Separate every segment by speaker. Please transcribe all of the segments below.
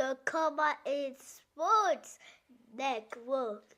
Speaker 1: the Comma in Sports Network.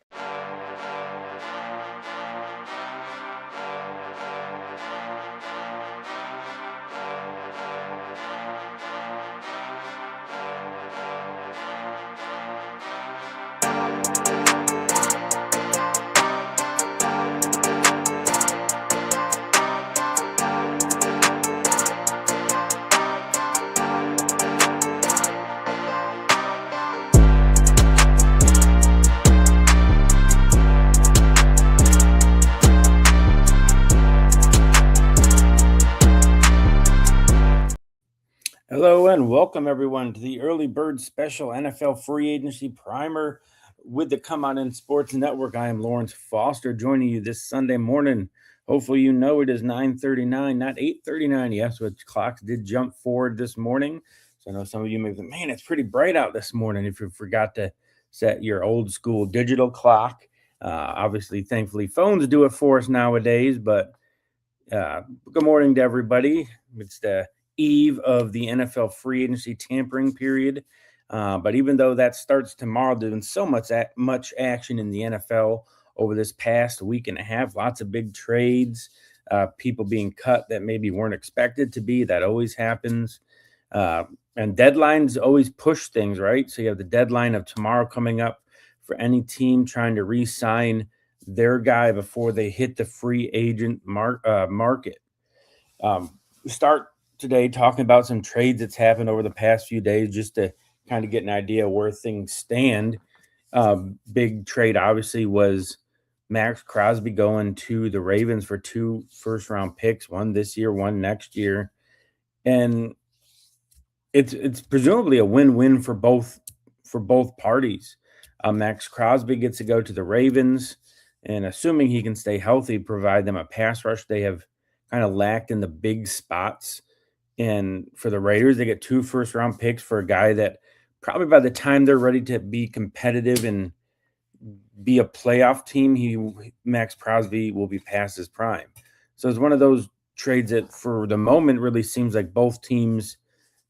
Speaker 2: Hello and welcome everyone to the Early Bird Special NFL Free Agency Primer with the Come On In Sports Network. I am Lawrence Foster joining you this Sunday morning. Hopefully you know it is 9:39, not 8:39. Yes, which clocks did jump forward this morning. So I know some of you may think, man, it's pretty bright out this morning if you forgot to set your old school digital clock. Obviously, thankfully, phones do it for us nowadays, but good morning to everybody. It's the eve of the NFL free agency tampering period. But even though that starts tomorrow, there's been so much action in the NFL over this past week and a half. Lots of big trades, people being cut that maybe weren't expected to be. That always happens. And deadlines always push things, right? So you have the deadline of tomorrow coming up for any team trying to re-sign their guy before they hit the free agent market. Start today talking about some trades that's happened over the past few days just to kind of get an idea where things stand. Big trade obviously was Max Crosby going to the Ravens for 2 first-round picks, one this year, one next year. And it's presumably a win-win for both parties. Max Crosby gets to go to the Ravens, and assuming he can stay healthy, provide them a pass rush they have kind of lacked in the big spots. And for the Raiders, they get 2 first-round picks for a guy that probably by the time they're ready to be competitive and be a playoff team, Max Crosby will be past his prime. So it's one of those trades that for the moment really seems like both teams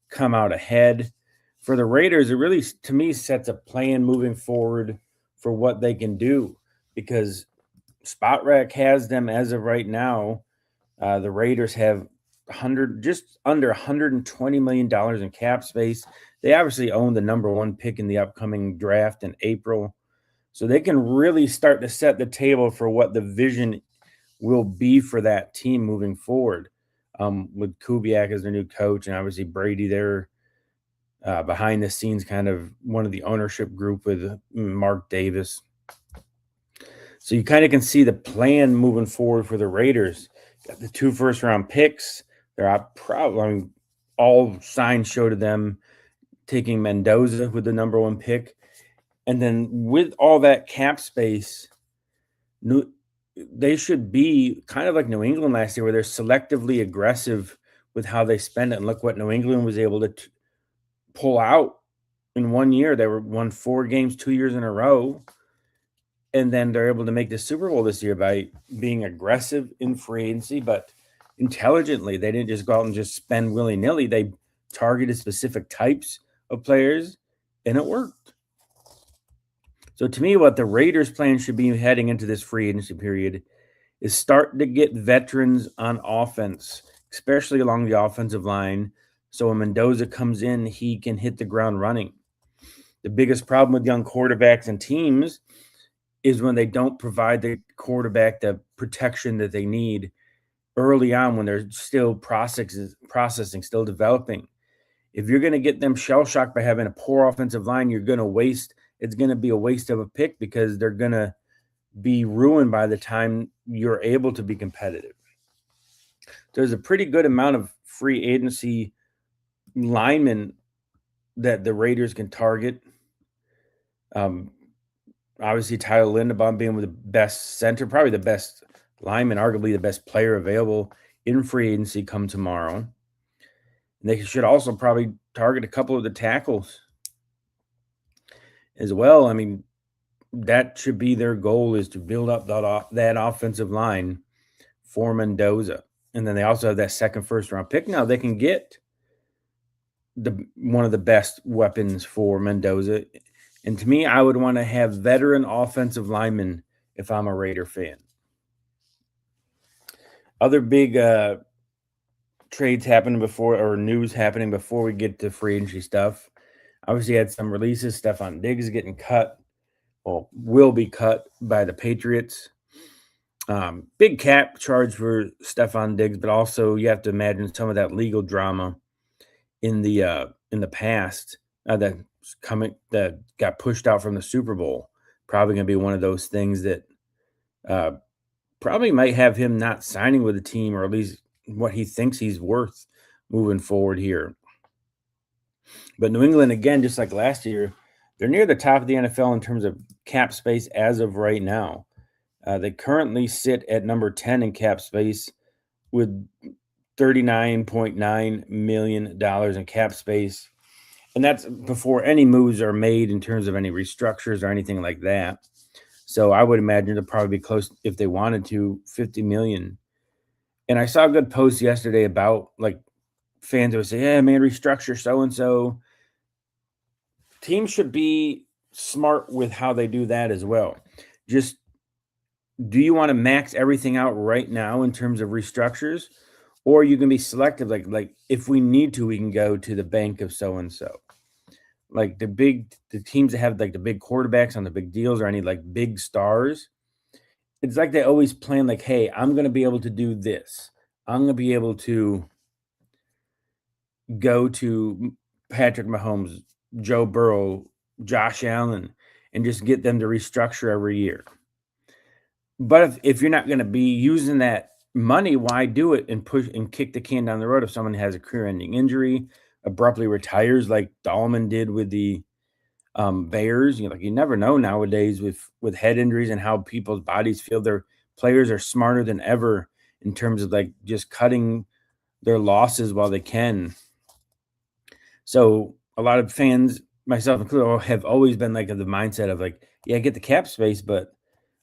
Speaker 2: come out ahead. For the Raiders, it really, to me, sets a plan moving forward for what they can do because SpotRack has them as of right now. The Raiders have just under $120 million in cap space. They obviously own the number 1 pick in the upcoming draft in April. So they can really start to set the table for what the vision will be for that team moving forward. With Kubiak as their new coach and obviously Brady there behind the scenes, kind of one of the ownership group with Mark Davis. So you kind of can see the plan moving forward for the Raiders. Got the 2 first-round picks. They're probably all signs show to them taking Mendoza with the number 1 pick. And then with all that cap space, they should be kind of like New England last year where they're selectively aggressive with how they spend it. And look what New England was able to pull out in 1 year. They won 4 games 2 years in a row. And then they're able to make the Super Bowl this year by being aggressive in free agency, but intelligently. They didn't just go out and just spend willy-nilly. They targeted specific types of players, and it worked. So to me, what the Raiders' plan should be heading into this free agency period is start to get veterans on offense, especially along the offensive line. So when Mendoza comes in, he can hit the ground running. The biggest problem with young quarterbacks and teams is when they don't provide the quarterback the protection that they need early on when they're still processing, still developing. If you're going to get them shell-shocked by having a poor offensive line, it's going to be a waste of a pick because they're going to be ruined by the time you're able to be competitive. There's a pretty good amount of free agency linemen that the Raiders can target. Obviously, Tyler Linderbaum being with the best center, probably the best lineman, arguably the best player available in free agency come tomorrow. And they should also probably target a couple of the tackles as well. I mean, that should be their goal, is to build up that offensive line for Mendoza. And then they also have that second first-round pick now they can get one of the best weapons for Mendoza. And to me, I would want to have veteran offensive linemen if I'm a Raider fan. Other big trades happening before, or news happening before we get to free agency stuff. Obviously, had some releases. Stephon Diggs getting cut, or will be cut by the Patriots. Big cap charge for Stephon Diggs, but also you have to imagine some of that legal drama in the past that got pushed out from the Super Bowl. Probably going to be one of those things that probably might have him not signing with the team, or at least what he thinks he's worth moving forward here. But New England, again, just like last year, they're near the top of the NFL in terms of cap space as of right now. They currently sit at number 10 in cap space with $39.9 million in cap space. And that's before any moves are made in terms of any restructures or anything like that. So I would imagine they'll probably be close, if they wanted to, 50 million. And I saw a good post yesterday about like fans would say, yeah, man, restructure so-and-so. Teams should be smart with how they do that as well. Just, do you want to max everything out right now in terms of restructures? Or you can be selective, like if we need to, we can go to the bank of so-and-so. Like the teams that have like the big quarterbacks on the big deals, or any like big stars, it's like they always plan like, hey, I'm going to be able to do this. I'm going to be able to go to Patrick Mahomes, Joe Burrow, Josh Allen, and just get them to restructure every year. But if you're not going to be using that money, why do it and push and kick the can down the road if someone has a career-ending injury, abruptly retires like Dahlman did with the Bears? You never know nowadays with head injuries and how people's bodies feel. Their players are smarter than ever in terms of like just cutting their losses while they can. So a lot of fans, myself included, have always been like of the mindset of like, yeah, get the cap space, but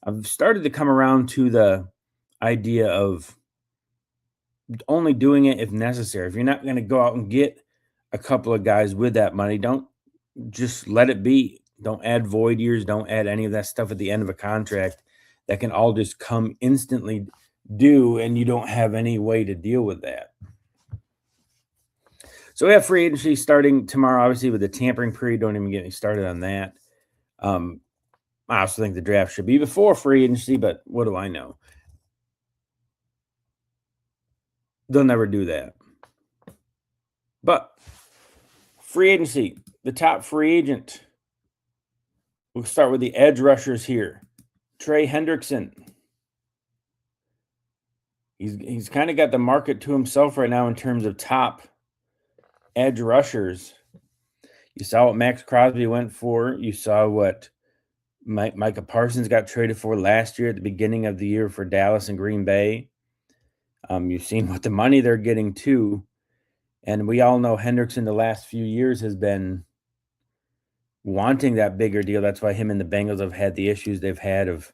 Speaker 2: I've started to come around to the idea of only doing it if necessary. If you're not going to go out and get a couple of guys with that money, don't just let it be. Don't add void years. Don't add any of that stuff at the end of a contract that can all just come instantly due, and you don't have any way to deal with that. So we have free agency starting tomorrow, obviously, with the tampering period. Don't even get me started on that. I also think the draft should be before free agency, but what do I know? They'll never do that. But free agency, the top free agent. We'll start with the edge rushers here. Trey Hendrickson. He's kind of got the market to himself right now in terms of top edge rushers. You saw what Max Crosby went for. You saw what Micah Parsons got traded for last year at the beginning of the year for Dallas and Green Bay. You've seen what the money they're getting too. And we all know Hendrickson the last few years has been wanting that bigger deal. That's why him and the Bengals have had the issues they've had of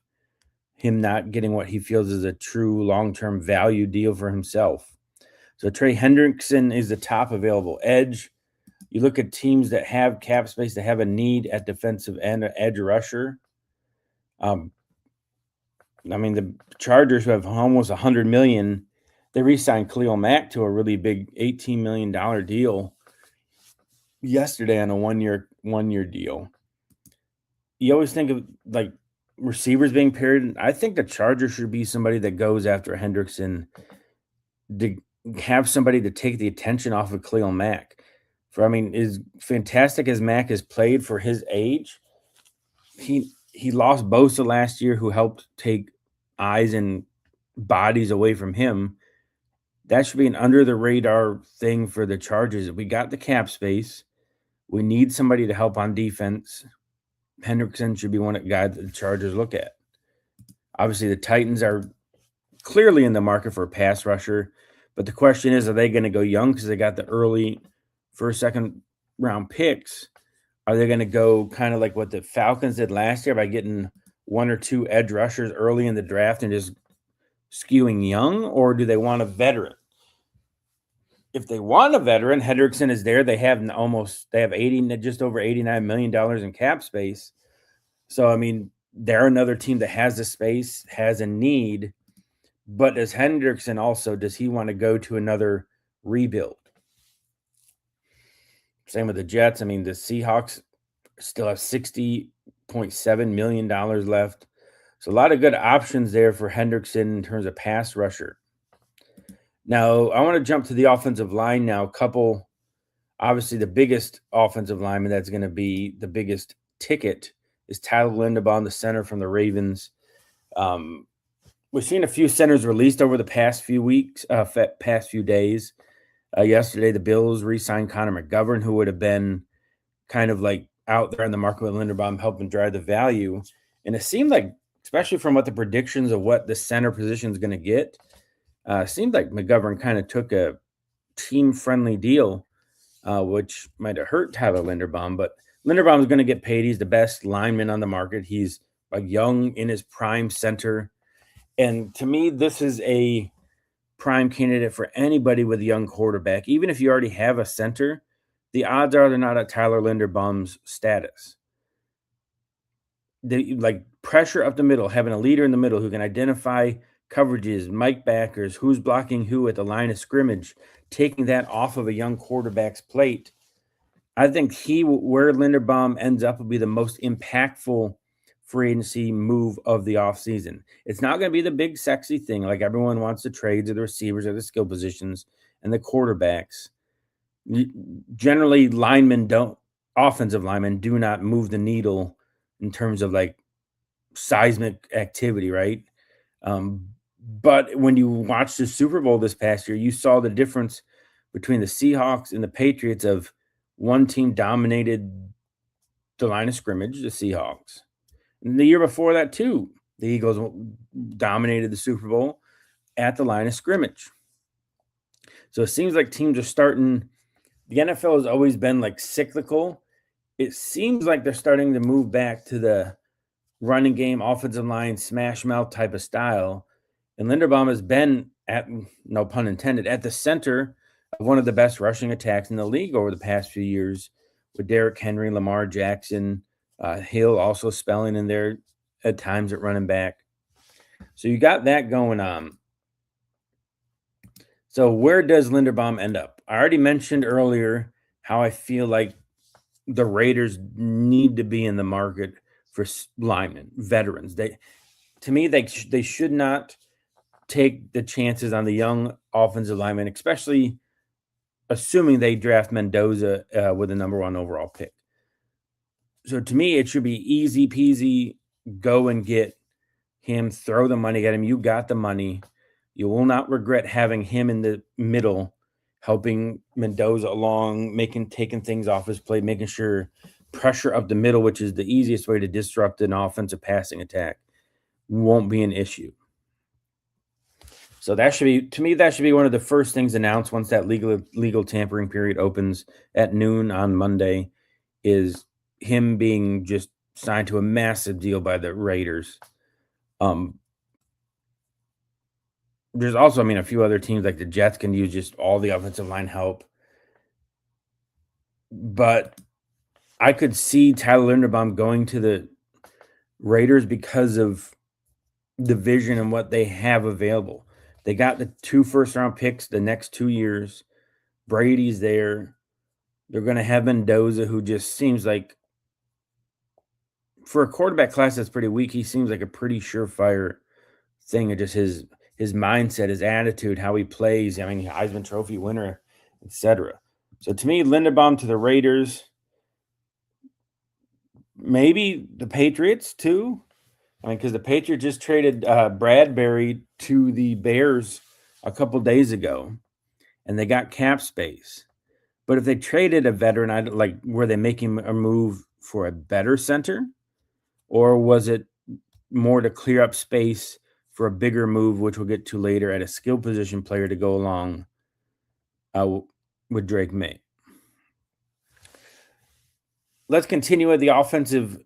Speaker 2: him not getting what he feels is a true long-term value deal for himself. So Trey Hendrickson is the top available edge. You look at teams that have cap space, that have a need at defensive end, or edge rusher. The Chargers, who have almost $100 million, they re-signed Khalil Mack to a really big $18 million deal yesterday on a one-year deal. You always think of like receivers being paired. I think the Chargers should be somebody that goes after Hendrickson to have somebody to take the attention off of Khalil Mack. As fantastic as Mack has played for his age, he lost Bosa last year, who helped take eyes and bodies away from him. That should be an under-the-radar thing for the Chargers. We got the cap space. We need somebody to help on defense. Hendrickson should be one of the guys that the Chargers look at. Obviously, the Titans are clearly in the market for a pass rusher, but the question is, are they going to go young because they got the early first, second round picks? Are they going to go kind of like what the Falcons did last year by getting one or two edge rushers early in the draft and just skewing young, or do they want a veteran? if they want a veteran, Hendrickson is there. They have 80, just over $89 million in cap space. So, I mean, they're another team that has the space, has a need. But does Hendrickson also, does he want to go to another rebuild? Same with the Jets. I mean, the Seahawks still have $60.7 million left. So a lot of good options there for Hendrickson in terms of pass rusher. Now, I want to jump to the offensive line now. Obviously, the biggest offensive lineman that's going to be the biggest ticket is Tyler Linderbaum, the center from the Ravens. We've seen a few centers released over the past few weeks, past few days. Yesterday, the Bills re-signed Connor McGovern, who would have been kind of like out there in the market with Linderbaum, helping drive the value. And it seemed like, especially from what the predictions of what the center position is going to get, seemed like McGovern kind of took a team-friendly deal, which might have hurt Tyler Linderbaum. But Linderbaum is going to get paid. He's the best lineman on the market. He's like young in his prime center. And to me, this is a prime candidate for anybody with a young quarterback. Even if you already have a center, the odds are they're not at Tyler Linderbaum's status. Like pressure up the middle, having a leader in the middle who can identify coverages, Mike backers, who's blocking who at the line of scrimmage, taking that off of a young quarterback's plate. I think where Linderbaum ends up will be the most impactful free agency move of the offseason. It's not going to be the big sexy thing like everyone wants the trades or the receivers or the skill positions and the quarterbacks. Generally, offensive linemen do not move the needle in terms of like seismic activity, right? But when you watched the Super Bowl this past year, you saw the difference between the Seahawks and the Patriots of one team dominated the line of scrimmage, the Seahawks. And the year before that, too, the Eagles dominated the Super Bowl at the line of scrimmage. So it seems like teams are starting. The NFL has always been like cyclical. It seems like they're starting to move back to the running game, offensive line, smash mouth type of style. And Linderbaum has been, at no pun intended, at the center of one of the best rushing attacks in the league over the past few years with Derrick Henry, Lamar Jackson, Hill also spelling in there at times at running back. So you got that going on. So where does Linderbaum end up? I already mentioned earlier how I feel like the Raiders need to be in the market for linemen, veterans. They should not take the chances on the young offensive linemen, especially assuming they draft Mendoza with a number 1 overall pick. So to me, it should be easy peasy. Go and get him, throw the money at him. You got the money. You will not regret having him in the middle, helping Mendoza along, taking things off his plate, making sure pressure up the middle, which is the easiest way to disrupt an offensive passing attack, won't be an issue. So that should be one of the first things announced once that legal tampering period opens at noon on Monday, is him being just signed to a massive deal by the Raiders. There's also, a few other teams like the Jets can use just all the offensive line help. But I could see Tyler Linderbaum going to the Raiders because of the vision and what they have available. They got the 2 first-round picks the next 2 years. Brady's there. They're going to have Mendoza, who just seems like, for a quarterback class that's pretty weak, he seems like a pretty surefire thing of just his mindset, his attitude, how he plays. Heisman Trophy winner, etc. So to me, Linderbaum to the Raiders, maybe the Patriots too. Because the Patriots just traded Bradbury to the Bears a couple days ago, and they got cap space. But if they traded a veteran, were they making a move for a better center, or was it more to clear up space for a bigger move, which we'll get to later, at a skill position player to go along with Drake May? Let's continue with the offensive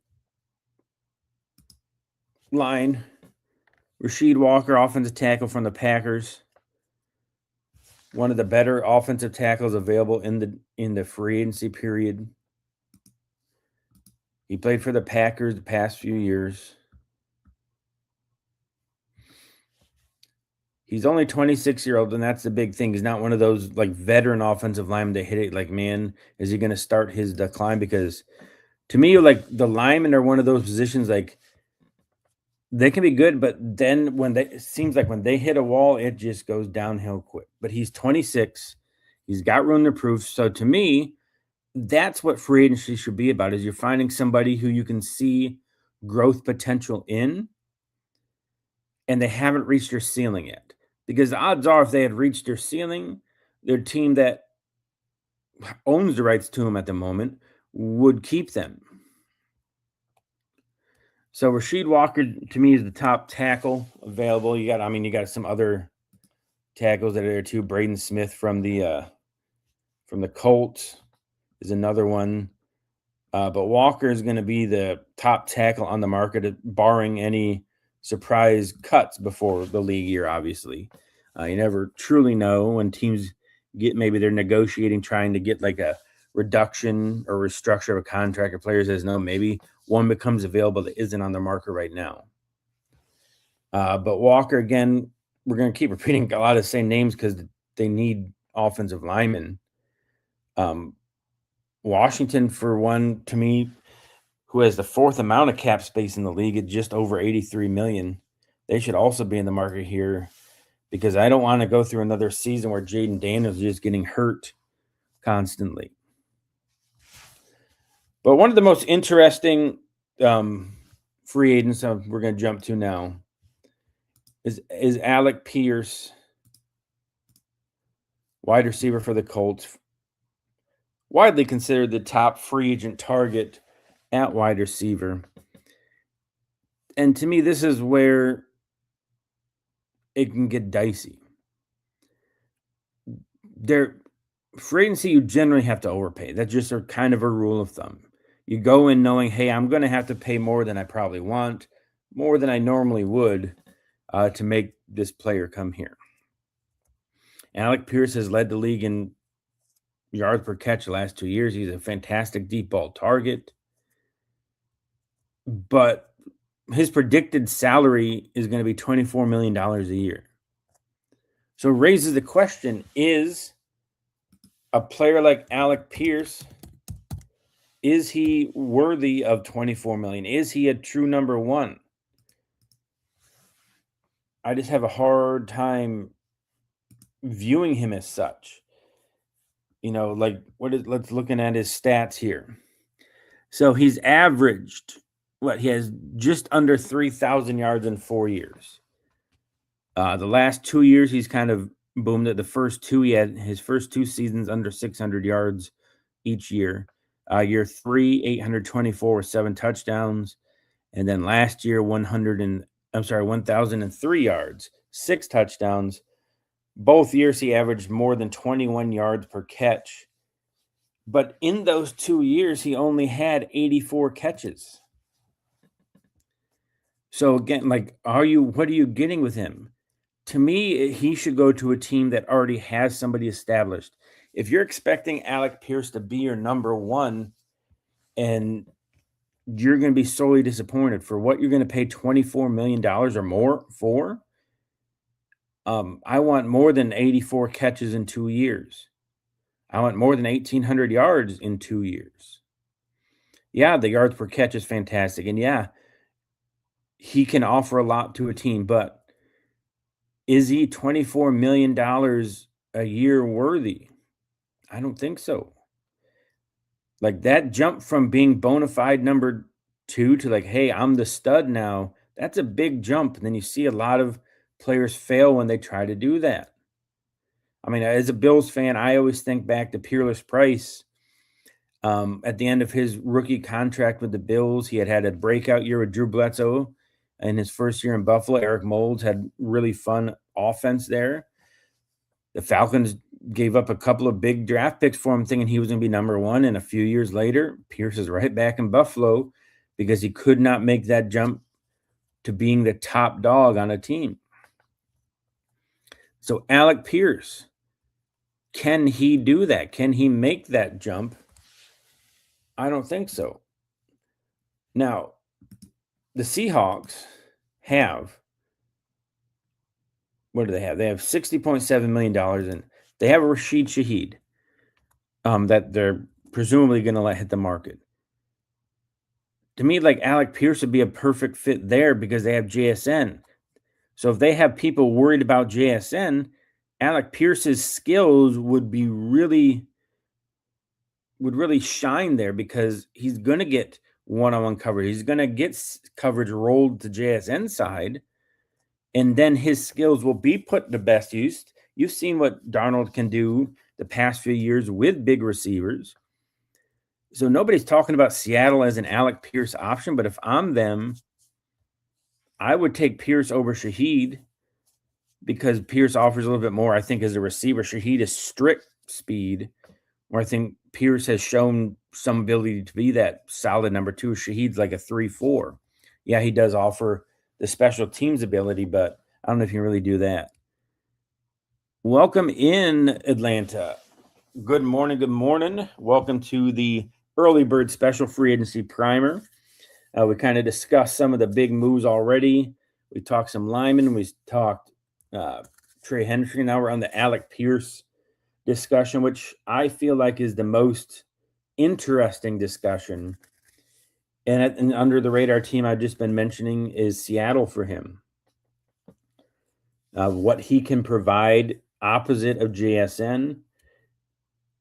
Speaker 2: line. Rasheed Walker, offensive tackle from the Packers. one of the better offensive tackles available in the free agency period. He played for the Packers the past few years. He's only 26-year-old, and that's the big thing. He's not one of those like veteran offensive linemen that hit it like, man, is he going to start his decline? Because to me, like the linemen are one of those positions like they can be good, but then it seems like when they hit a wall, it just goes downhill quick. But he's 26, he's got room to prove. So to me, that's what free agency should be about: is you're finding somebody who you can see growth potential in, and they haven't reached their ceiling yet. Because the odds are, if they had reached their ceiling, their team that owns the rights to them at the moment would keep them. So Rasheed Walker, to me, is the top tackle available. You got some other tackles that are there too. Braden Smith from the Colts is another one. But Walker is going to be the top tackle on the market, barring any surprise cuts before the league year, obviously. You never truly know when teams maybe they're negotiating, trying to get like a reduction or restructure of a contract, or players says no, maybe one becomes available that isn't on the market right now. But Walker, again, we're going to keep repeating a lot of the same names because they need offensive linemen. Washington, for one, to me, who has the fourth amount of cap space in the league at just over $83 million. They should also be in the market here, because I don't want to go through another season where Jaden Daniels is just getting hurt constantly. But one of the most interesting free agents we're going to jump to now is Alec Pierce, wide receiver for the Colts, widely considered the top free agent target at wide receiver. And to me, this is where it can get dicey. Free agency, you generally have to overpay. That's just a kind of a rule of thumb. You go in knowing, hey, I'm going to have to pay more than I probably want, more than I normally would, to make this player come here. Alec Pierce has led the league in yards per catch the last 2 years. He's a fantastic deep ball target. But his predicted salary is going to be $24 million a year. So it raises the question, is a player like Alec Pierce, is he worthy of $24 million? Is he a true number one? I just have a hard time viewing him as such. Let's looking at his stats here. So he's averaged, he has just under 3,000 yards in 4 years. The last 2 years, he's kind of boomed it. The first two, he had his first 2 seasons under 600 yards each year. Year 3, 824 with 7 touchdowns. And then last year, 1,003 yards, 6 touchdowns. Both years, he averaged more than 21 yards per catch. But in those 2 years, he only had 84 catches. So again, what are you getting with him? To me, he should go to a team that already has somebody established. If you're expecting Alec Pierce to be your number one, and you're going to be sorely disappointed for what you're going to pay $24 million or more for, I want more than 84 catches in 2 years. I want more than 1,800 yards in 2 years. Yeah, the yards per catch is fantastic. And yeah, he can offer a lot to a team, but is he $24 million a year worthy? I don't think so. Like that jump from being bona fide number 2 to hey, I'm the stud now, that's a big jump. And then you see a lot of players fail when they try to do that. I mean, as a Bills fan, I always think back to Peerless Price. At the end of his rookie contract with the Bills, he had a breakout year with Drew Bledsoe. In his first year in Buffalo, Eric Moulds had really fun offense there. The Falcons gave up a couple of big draft picks for him, thinking he was going to be number 1. And a few years later, Pierce is right back in Buffalo because he could not make that jump to being the top dog on a team. So Alec Pierce, Can he do that? Can he make that jump? I don't think so. Now, the Seahawks have, what do they have? They have $60.7 million, and they have a Rashid Shaheed that they're presumably going to let hit the market. To me, like Alec Pierce would be a perfect fit there because they have JSN. So if they have people worried about JSN, Alec Pierce's skills would really shine there because he's going to get one-on-one coverage. He's going to get coverage rolled to JSN side, and then his skills will be put to best use. You've seen what Darnold can do the past few years with big receivers. So nobody's talking about Seattle as an Alec Pierce option, but if I'm them, I would take Pierce over Shaheed because Pierce offers a little bit more, I think, as a receiver. Shaheed is strict speed, where I think Pierce has shown some ability to be that solid number two. Shaheed's like a 3-4. Yeah, he does offer the special teams ability, but I don't know if you can really do that. Welcome in, Atlanta. Good morning. Good morning. Welcome to the Early Bird Special Free Agency Primer. We kind of discussed some of the big moves already. We talked some linemen. We talked Trey Hendrickson. Now we're on the Alec Pierce discussion, which I feel like is the most interesting discussion. And under the radar team I've just been mentioning is Seattle for him. What he can provide opposite of JSN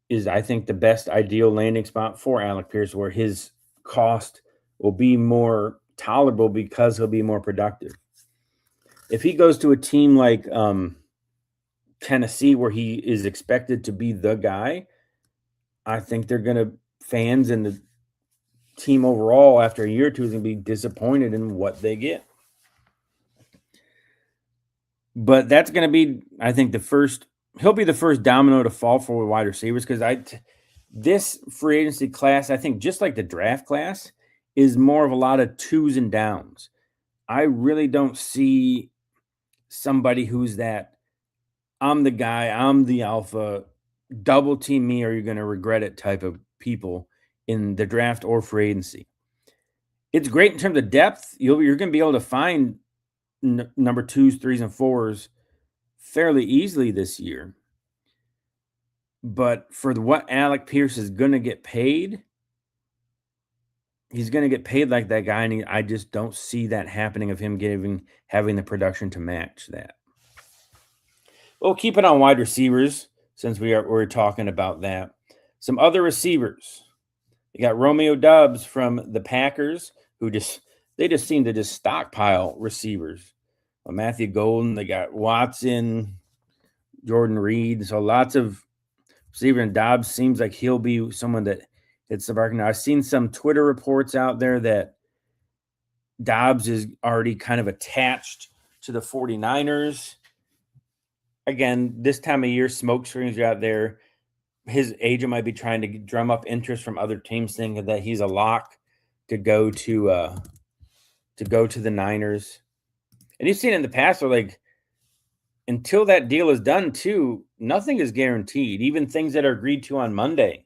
Speaker 2: is, I think, the best ideal landing spot for Alec Pierce, where his cost will be more tolerable because he'll be more productive. If he goes to a team like Tennessee, where he is expected to be the guy, I think they're going to, fans and the team overall after a year or two is going to be disappointed in what they get. But that's going to be, I think, he'll be the first domino to fall for wide receivers, because this free agency class, I think, just like the draft class, is more of a lot of twos and downs. I really don't see somebody who's that, I'm the guy, I'm the alpha, double team me or you're going to regret it type of people in the draft or free agency. It's great in terms of depth. You're going to be able to find number 2s, 3s, and 4s fairly easily this year. But for what Alec Pierce is going to get paid, he's going to get paid like that guy, and I just don't see that happening of him having the production to match that. We'll keep it on wide receivers since we're talking about that. Some other receivers. You got Romeo Doubs from the Packers, who just seem to stockpile receivers. Matthew Golden, they got Watson, Jordan Reed. So lots of receiver, and Doubs seems like he'll be someone that hits the mark. Now, I've seen some Twitter reports out there that Doubs is already kind of attached to the 49ers. Again, this time of year, smoke screens are out there. His agent might be trying to drum up interest from other teams, thinking that he's a lock to go to the Niners. And you've seen it in the past where, like, until that deal is done, too, nothing is guaranteed. Even things that are agreed to on Monday.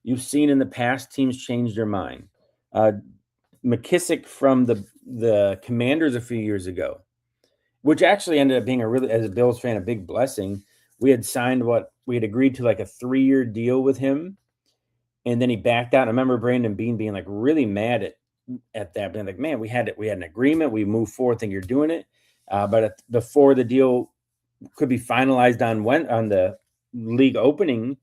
Speaker 2: You've seen in the past teams change their mind. McKissick from the Commanders a few years ago, which actually ended up being as a Bills fan, a big blessing. We had signed we had agreed to, like a 3-year deal with him, and then he backed out. I remember Brandon Beane being like really mad at that, being like, "Man, we had an agreement. We moved forward, think you're doing it." But before the deal could be finalized on the league opening,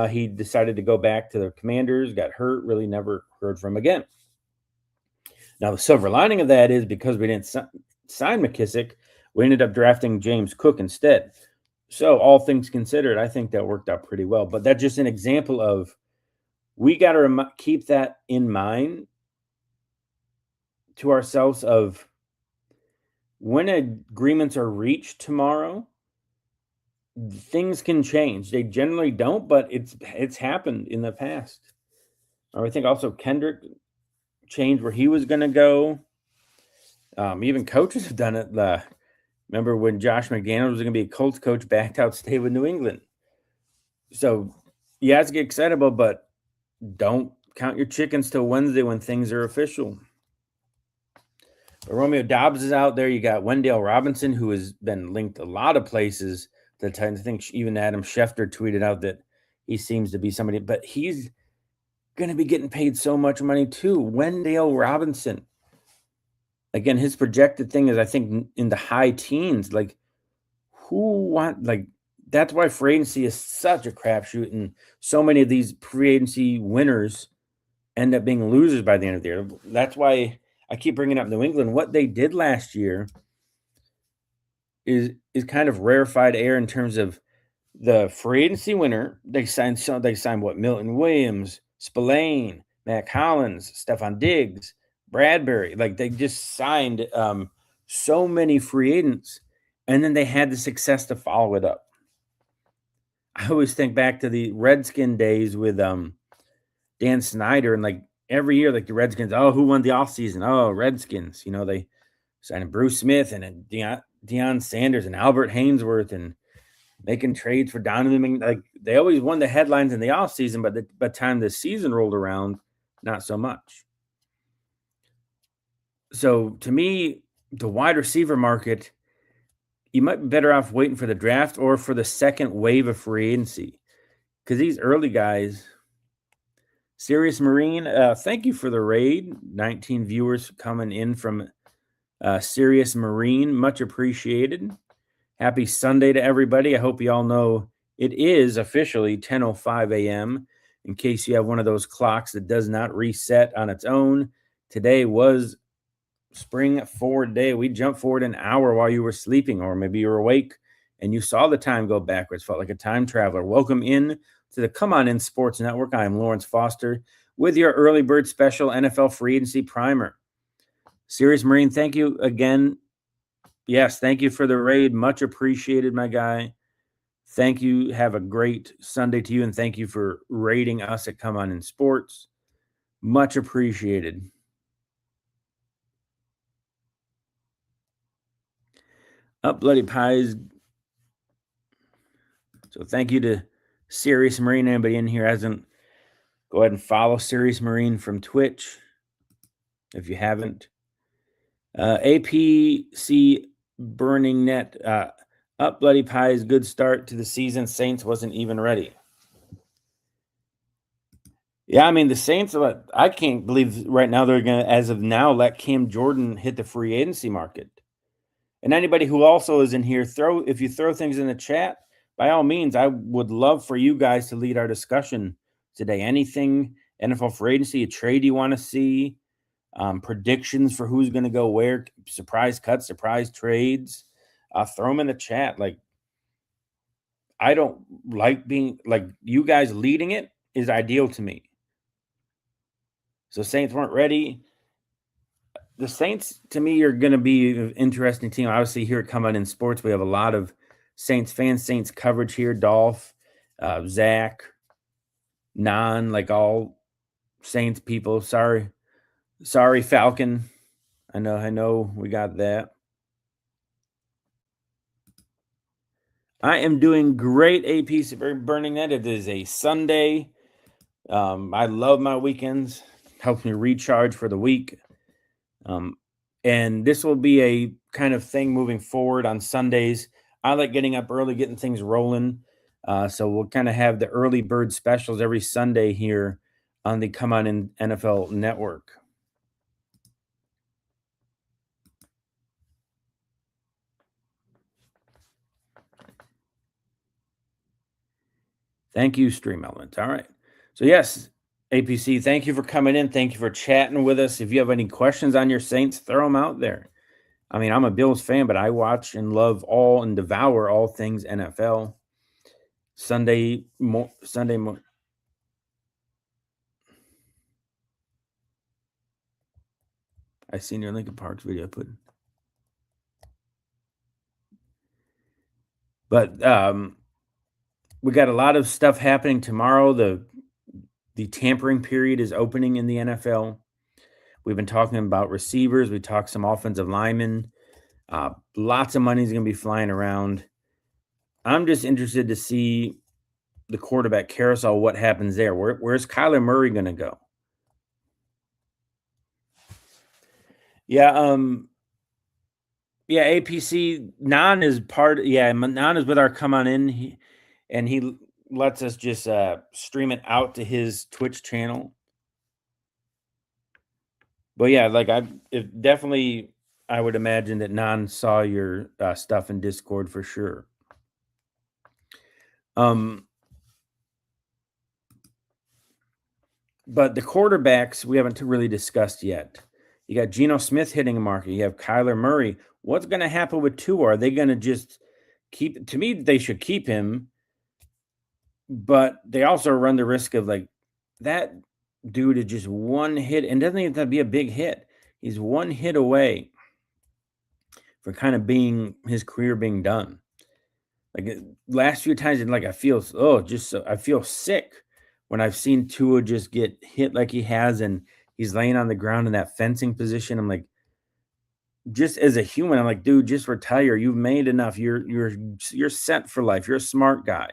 Speaker 2: he decided to go back to the Commanders. Got hurt. Really never heard from him again. Now the silver lining of that is, because we didn't sign McKissick, we ended up drafting James Cook instead. So all things considered, I think that worked out pretty well. But that's just an example of, we got to keep that in mind to ourselves of, when agreements are reached tomorrow, things can change. They generally don't, but it's happened in the past. I think also Kendrick changed where he was going to go. Even coaches have done it. Remember when Josh McDaniels was going to be a Colts coach, backed out, stayed with New England. So, yeah, it's get excited about, but don't count your chickens till Wednesday when things are official. But Romeo Dobbs is out there. You got Wendell Robinson, who has been linked a lot of places. The Titans. I think even Adam Schefter tweeted out that he seems to be somebody, but he's going to be getting paid so much money too. Wendell Robinson. Again, his projected thing is, I think, in the high teens. Like, that's why free agency is such a crapshoot, and so many of these free agency winners end up being losers by the end of the year. That's why I keep bringing up New England. What they did last year is kind of rarefied air in terms of the free agency winner. They signed what? Milton Williams, Spillane, Matt Collins, Stephon Diggs, Bradbury. Like, they just signed so many free agents, and then they had the success to follow it up. I always think back to the Redskin days with Dan Snyder, and like every year, like the Redskins, who won the offseason? Oh, Redskins. They signed Bruce Smith and Deion Sanders and Albert Hainsworth and making trades for Donovan. Like, they always won the headlines in the offseason, but by the time the season rolled around, not so much. So to me, the wide receiver market, you might be better off waiting for the draft or for the second wave of free agency, because these early guys. Sirius Marine, thank you for the raid. 19 viewers coming in from Sirius Marine. Much appreciated. Happy Sunday to everybody. I hope you all know it is officially 10:05 a.m. In case you have one of those clocks that does not reset on its own. Today was spring forward day. We jumped forward an hour while you were sleeping, or maybe you were awake and you saw the time go backwards. Felt like a time traveler. Welcome in to the Come On In Sports Network. I am Lawrence Foster with your early bird special NFL free agency primer. Sirius Marine, thank you again. Yes, thank you for the raid. Much appreciated, my guy. Thank you. Have a great Sunday to you, and thank you for raiding us at Come On In Sports. Much appreciated. Up Bloody Pies. So thank you to Sirius Marine. Anybody in here hasn't, go ahead and follow Sirius Marine from Twitch if you haven't. APC Burning Net. Up Bloody Pies. Good start to the season. Saints wasn't even ready. Yeah, I mean, the Saints, I can't believe right now they're going to, as of now, let Cam Jordan hit the free agency market. And anybody who also is in here, if you throw things in the chat, by all means, I would love for you guys to lead our discussion today. Anything NFL free agency, a trade you want to see, predictions for who's going to go where, surprise cuts, surprise trades, throw them in the chat. Like, I don't like being, like, you guys leading it is ideal to me. So Saints weren't ready. The Saints, to me, are going to be an interesting team. Obviously, here at Come On In Sports, we have a lot of Saints fans, Saints coverage here. Dolph, Zach, Nan, like all Saints people. Sorry, Falcon. I know, we got that. I am doing great, AP Burning Net. It is a Sunday. I love my weekends. Helps me recharge for the week. And this will be a kind of thing moving forward on Sundays. I like getting up early, getting things rolling. So we'll kind of have the early bird specials every Sunday here on the Come On In NFL Network. Thank you, Stream Element. All right. So yes, APC, thank you for coming in. Thank you for chatting with us. If you have any questions on your Saints, throw them out there. I mean, I'm a Bills fan, but I watch and love all and devour all things NFL. Sunday. I seen your Linkin Park video put. But we got a lot of stuff happening tomorrow. The tampering period is opening in the NFL. We've been talking about receivers. We talked some offensive linemen. Lots of money is going to be flying around. I'm just interested to see the quarterback carousel, what happens there? Where's Kyler Murray going to go? Yeah, APC Nan is part. Yeah, Nan is with our come on in, he lets us just stream it out to his Twitch channel. But yeah, like I would imagine that Nan saw your stuff in Discord for sure. But the quarterbacks we haven't really discussed yet. You got Geno Smith hitting a market. You have Kyler Murray. What's going to happen with Tua? Are they going to just keep? To me, they should keep him, but they also run the risk of like that dude is just one hit, and doesn't even have to be a big hit. He's one hit away for kind of being his career being done. Like last few times, like I feel I feel sick when I've seen Tua just get hit like he has, and he's laying on the ground in that fencing position. I'm like, just as a human, I'm like, dude, just retire. You've made enough. You're set for life. You're a smart guy.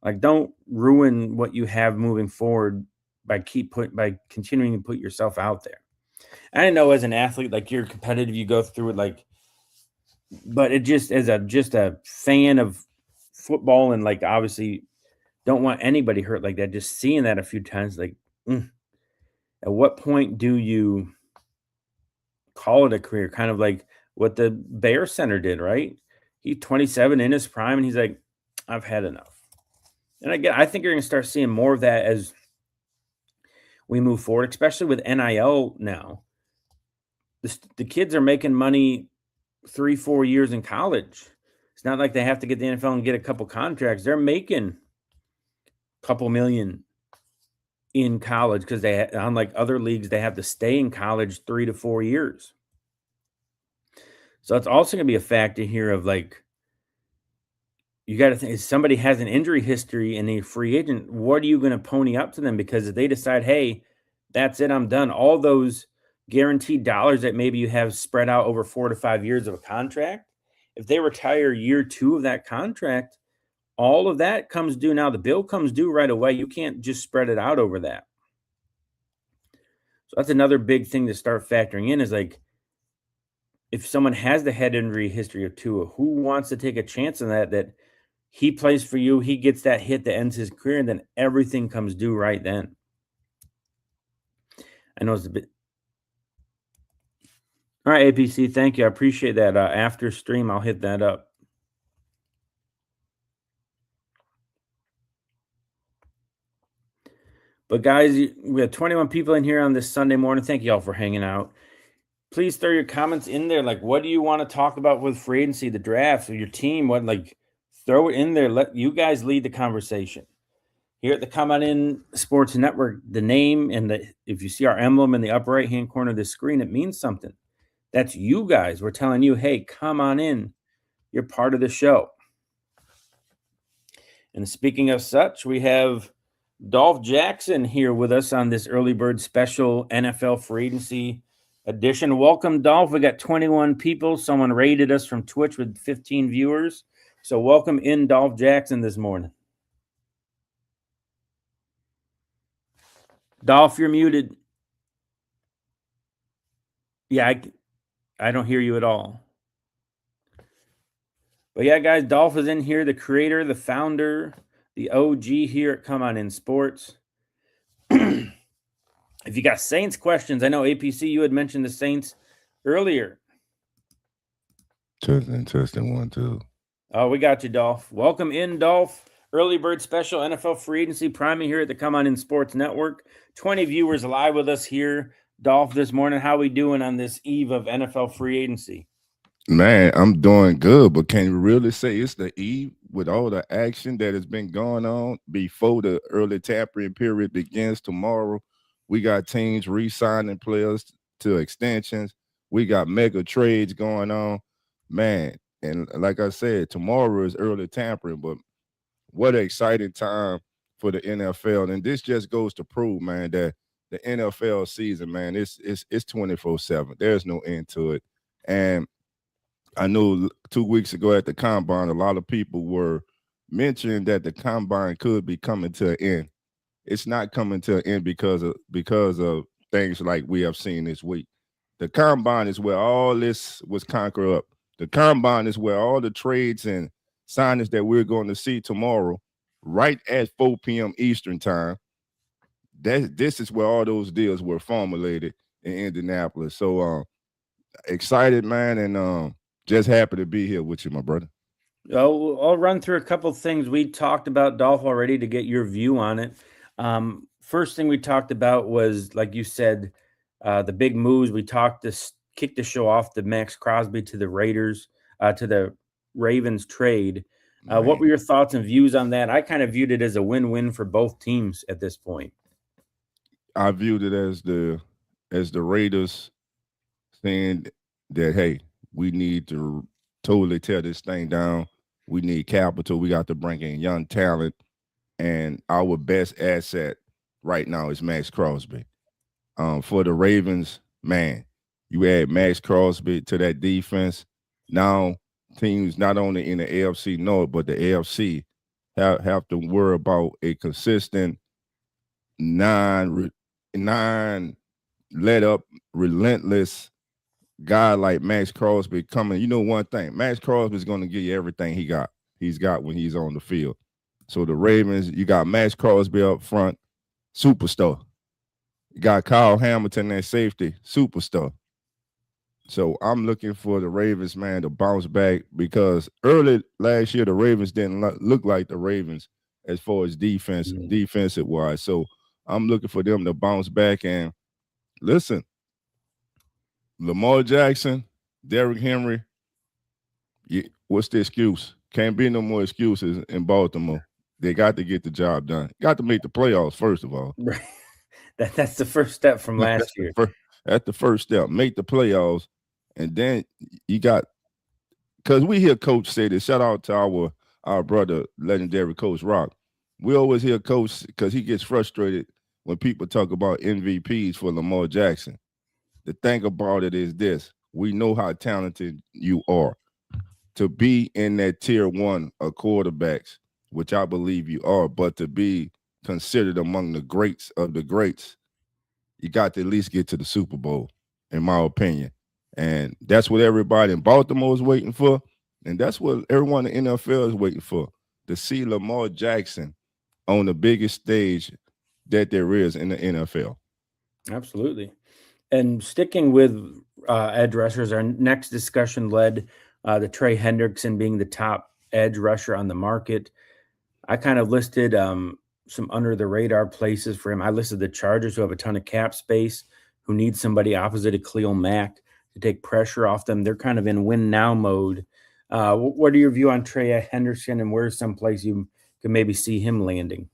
Speaker 2: Like, don't ruin what you have moving forward by continuing to put yourself out there. I know as an athlete, like you're competitive, you go through it, like, but it just as a fan of football, and like obviously don't want anybody hurt like that. Just seeing that a few times, like, at what point do you call it a career? Kind of like what the Bear Center did, right? He's 27 in his prime, and he's like, I've had enough. And again, I think you're going to start seeing more of that as we move forward, especially with NIL now. The kids are making money 3-4 years in college. It's not like they have to get the NFL and get a couple contracts. They're making a couple million in college because unlike other leagues, they have to stay in college 3 to 4 years. So it's also going to be a factor here of like, you got to think if somebody has an injury history and a free agent, what are you going to pony up to them? Because if they decide, hey, that's it, I'm done, all those guaranteed dollars that maybe you have spread out over 4 to 5 years of a contract, if they retire year 2 of that contract, all of that comes due. Now the bill comes due right away. You can't just spread it out over that. So that's another big thing to start factoring in is like, if someone has the head injury history of Tua, who wants to take a chance on that he plays for you, he gets that hit that ends his career, and then everything comes due right then. I know it's a bit. All right, APC, thank you. I appreciate that. After stream, I'll hit that up. But guys, we have 21 people in here on this Sunday morning. Thank you all for hanging out. Please throw your comments in there. Like, what do you want to talk about with free agency, the draft, or your team? What, like, throw it in there. Let you guys lead the conversation. Here at the Come On In Sports Network, the name and if you see our emblem in the upper right-hand corner of the screen, it means something. That's you guys. We're telling you, hey, come on in. You're part of the show. And speaking of such, we have Dolph Jackson here with us on this early bird special NFL free agency edition. Welcome, Dolph. We got 21 people. Someone rated us from Twitch with 15 viewers. So welcome in, Dolph Jackson, this morning. Dolph, you're muted. Yeah, I don't hear you at all. But yeah, guys, Dolph is in here, the creator, the founder, the OG here at Come On In Sports. If you got Saints questions, I know APC, you had mentioned the Saints earlier.
Speaker 3: Testing 1, 2.
Speaker 2: Oh, we got you, Dolph. Welcome in, Dolph. Early bird special NFL free agency priming here at the Come On In Sports Network. 20 viewers live with us here, Dolph, this morning. How we doing on this eve of NFL free agency?
Speaker 3: Man, I'm doing good, but can you really say it's the eve with all the action that has been going on before the early tampering period begins tomorrow? We got teams re-signing players to extensions. We got mega trades going on, man. And like I said, tomorrow is early tampering, but what an exciting time for the NFL. And this just goes to prove, man, that the NFL season, man, it's 24/7. There's no end to it. And I know 2 weeks ago at the Combine, a lot of people were mentioned that the combine could be coming to an end. It's not coming to an end because of things like we have seen this week. The combine is where all this was conquered up. The combine is where all the trades and signings that we're going to see tomorrow, right at 4 p.m. Eastern time. This is where all those deals were formulated in Indianapolis. So excited, man, and just happy to be here with you, my brother.
Speaker 2: I'll run through a couple things we talked about, Dolph, already to get your view on it. First thing we talked about was, like you said, the big moves. We talked to kick the show off the Max Crosby to the Raiders, to the Ravens trade. What were your thoughts and views on that? I kind of viewed it as a win-win for both teams at this point.
Speaker 3: I viewed it as the Raiders saying that, hey, we need to totally tear this thing down. We need capital. We got to bring in young talent, and our best asset right now is Max Crosby. For the Ravens, man, you add Max Crosby to that defense. Now teams not only in the AFC North but the AFC have to worry about a consistent non let up, relentless guy like Max Crosby coming. You know one thing, Max Crosby is going to give you everything he's got when he's on the field. So the Ravens, you got Max Crosby up front, superstar. You got Kyle Hamilton at safety, superstar. So I'm looking for the Ravens, man, to bounce back because early last year the Ravens didn't look like the Ravens as far as defensive wise. So I'm looking for them to bounce back. And listen, Lamar Jackson, Derrick Henry, what's the excuse? Can't be no more excuses in Baltimore. They got to get the job done. Got to make the playoffs, first of all.
Speaker 2: Right. That's the first step from last year.
Speaker 3: That's the first step. Make the playoffs. And then you got, because we hear Coach say this. Shout out to our brother, legendary Coach Rock. We always hear Coach because he gets frustrated when people talk about MVPs for Lamar Jackson. The thing about it is this: we know how talented you are. To be in that tier one of quarterbacks, which I believe you are, but to be considered among the greats of the greats, you got to at least get to the Super Bowl, in my opinion. And that's what everybody in Baltimore is waiting for. And that's what everyone in the NFL is waiting for, to see Lamar Jackson on the biggest stage that there is in the NFL.
Speaker 2: Absolutely. And sticking with edge rushers, our next discussion led to Trey Hendrickson being the top edge rusher on the market. I kind of listed some under-the-radar places for him. I listed the Chargers, who have a ton of cap space, who need somebody opposite of Khalil Mack to take pressure off them. They're kind of in win-now mode. What are your view on Trey Hendrickson, and where's some place you can maybe see him landing?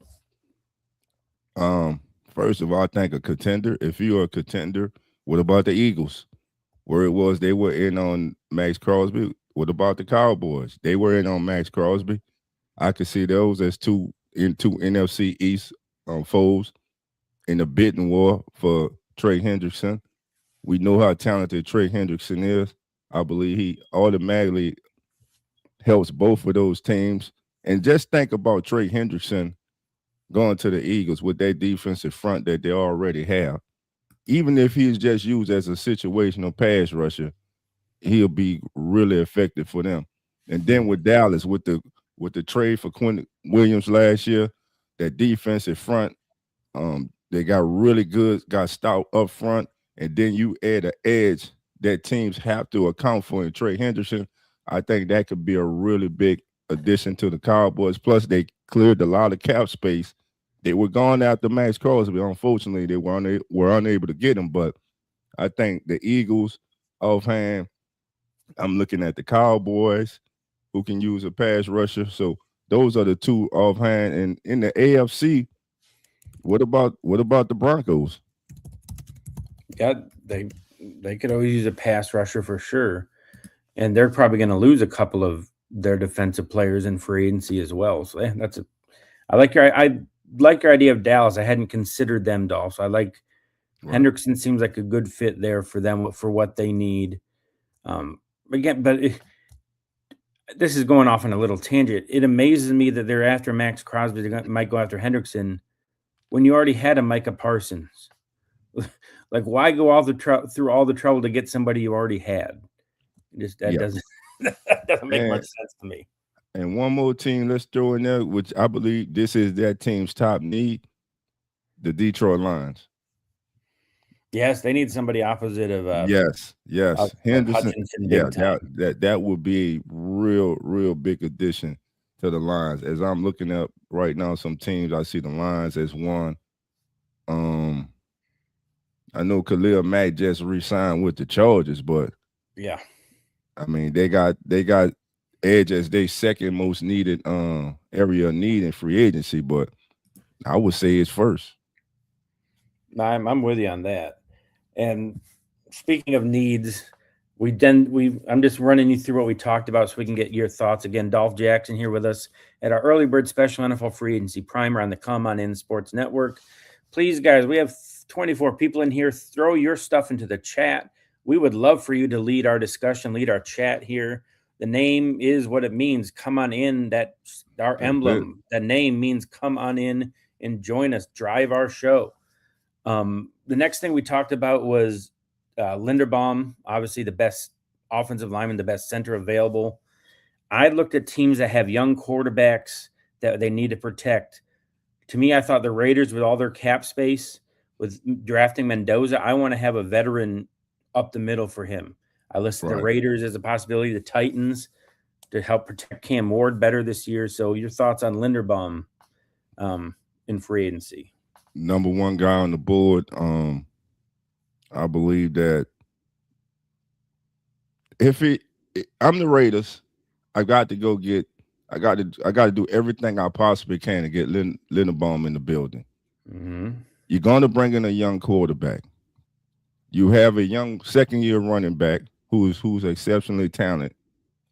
Speaker 3: First of all, I think a contender. If you're a contender, what about the Eagles? Where it was they were in on Max Crosby. What about the Cowboys? They were in on Max Crosby. I could see those as two NFC East foes in the bidding war for Trey Hendrickson. We know how talented Trey Hendrickson is. I believe he automatically helps both of those teams. And just think about Trey Hendrickson going to the Eagles with that defensive front that they already have. Even if he's just used as a situational pass rusher, he'll be really effective for them. And then with Dallas, with the trade for Quinn Williams last year, that defensive front, they got really good, got stout up front, and then you add an edge that teams have to account for in Trey Hendrickson. I think that could be a really big addition to the Cowboys. Plus, they cleared a lot of cap space. They were going after Max Crosby. Unfortunately, they were unable to get him. But I think the Eagles, offhand, I'm looking at the Cowboys, who can use a pass rusher. So those are the two offhand. And in the AFC, what about the Broncos?
Speaker 2: Yeah, they could always use a pass rusher for sure. And they're probably going to lose a couple of their defensive players in free agency as well. So I like your idea of Dallas. I hadn't considered them, Dolph. So I like Hendrickson. Seems like a good fit there for them for what they need. this is going off on a little tangent. It amazes me that they're after Max Crosby. Might go after Hendrickson when you already had a Micah Parsons. Like, why go through all the trouble to get somebody you already had? That doesn't that doesn't make much sense to me.
Speaker 3: And one more team, let's throw in there, which I believe this is that team's top need, the Detroit Lions.
Speaker 2: Yes, they need somebody opposite of
Speaker 3: yes.
Speaker 2: Henderson.
Speaker 3: That would be a real big addition to the Lions. As I'm looking up right now, some teams, I see the Lions as one. I know Khalil Mack just re-signed with the Chargers, but
Speaker 2: yeah,
Speaker 3: I mean they got edge as their second most needed area of need in free agency, but I would say it's first.
Speaker 2: I'm with you on that. And speaking of needs, I'm just running you through what we talked about so we can get your thoughts. Again, Dolph Jackson here with us at our Early Bird Special NFL Free Agency Primer on the Come On In Sports Network. Please, guys, we have 24 people in here. Throw your stuff into the chat. We would love for you to lead our discussion, lead our chat here. The name is what it means. Come on in. That's our emblem. The name means come on in and join us. Drive our show. The next thing we talked about was Linderbaum, obviously the best offensive lineman, the best center available. I looked at teams that have young quarterbacks that they need to protect. To me, I thought the Raiders, with all their cap space, with drafting Mendoza, I want to have a veteran up the middle for him. I listed the Raiders as a possibility, the Titans to help protect Cam Ward better this year. So your thoughts on Linderbaum in free agency?
Speaker 3: Number one guy on the board. I believe that I'm the Raiders, I got to do everything I possibly can to get Linderbaum in the building.
Speaker 2: Mm-hmm.
Speaker 3: You're going to bring in a young quarterback. You have a young second-year running back who's exceptionally talented,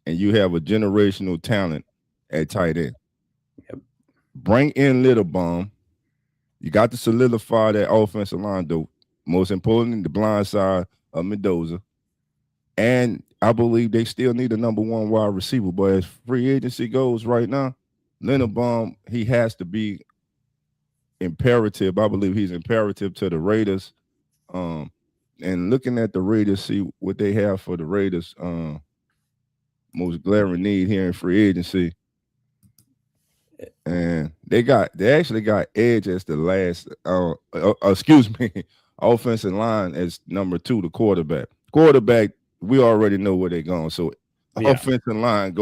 Speaker 3: and you have a generational talent at tight end.
Speaker 2: Yep.
Speaker 3: Bring in Linderbaum. You got to solidify that offensive line, though. Most importantly, the blind side of Mendoza. And I believe they still need a number one wide receiver. But as free agency goes right now, Linderbaum, he has to be imperative. I believe he's imperative to the Raiders. And looking at the Raiders, see what they have for the Raiders, most glaring need here in free agency. And they actually got edge as the last, offensive line as number 2, the quarterback. Quarterback, we already know where they're going. So offensive line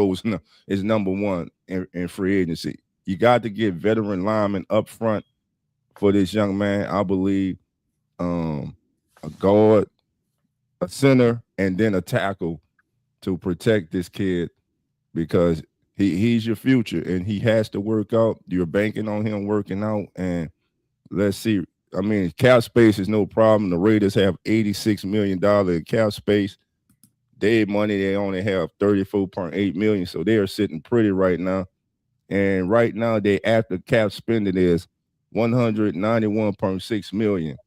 Speaker 3: is number 1 in free agency. You got to get veteran linemen up front for this young man. I believe a guard, a center, and then a tackle to protect this kid, because he's your future and he has to work out. You're banking on him working out, and let's see. I mean, cap space is no problem. The Raiders have $86 million in cap space. Their money, they only have $34.8 million, so they are sitting pretty right now. And right now, they after cap spending is $191.6 million.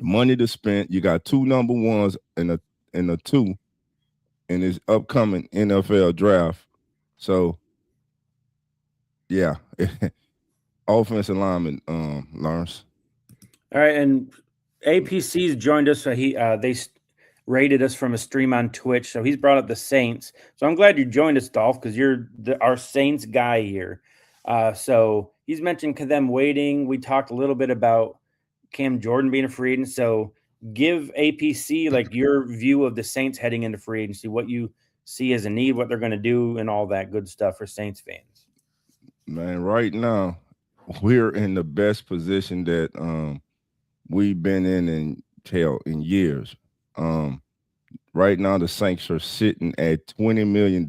Speaker 3: Money to spend. You got 2 number ones and a 2 in this upcoming NFL draft. So, yeah, offensive lineman, Lawrence.
Speaker 2: All right, and APC's joined us. So they rated us from a stream on Twitch. So he's brought up the Saints. So I'm glad you joined us, Dolph, because you're our Saints guy here. So he's mentioned them waiting. We talked a little bit about Cam Jordan being a free agent. So give APC like your view of the Saints heading into free agency, what you see as a need, what they're going to do, and all that good stuff for Saints fans.
Speaker 3: Man, right now we're in the best position that we've been in years. Right now the Saints are sitting at $20 million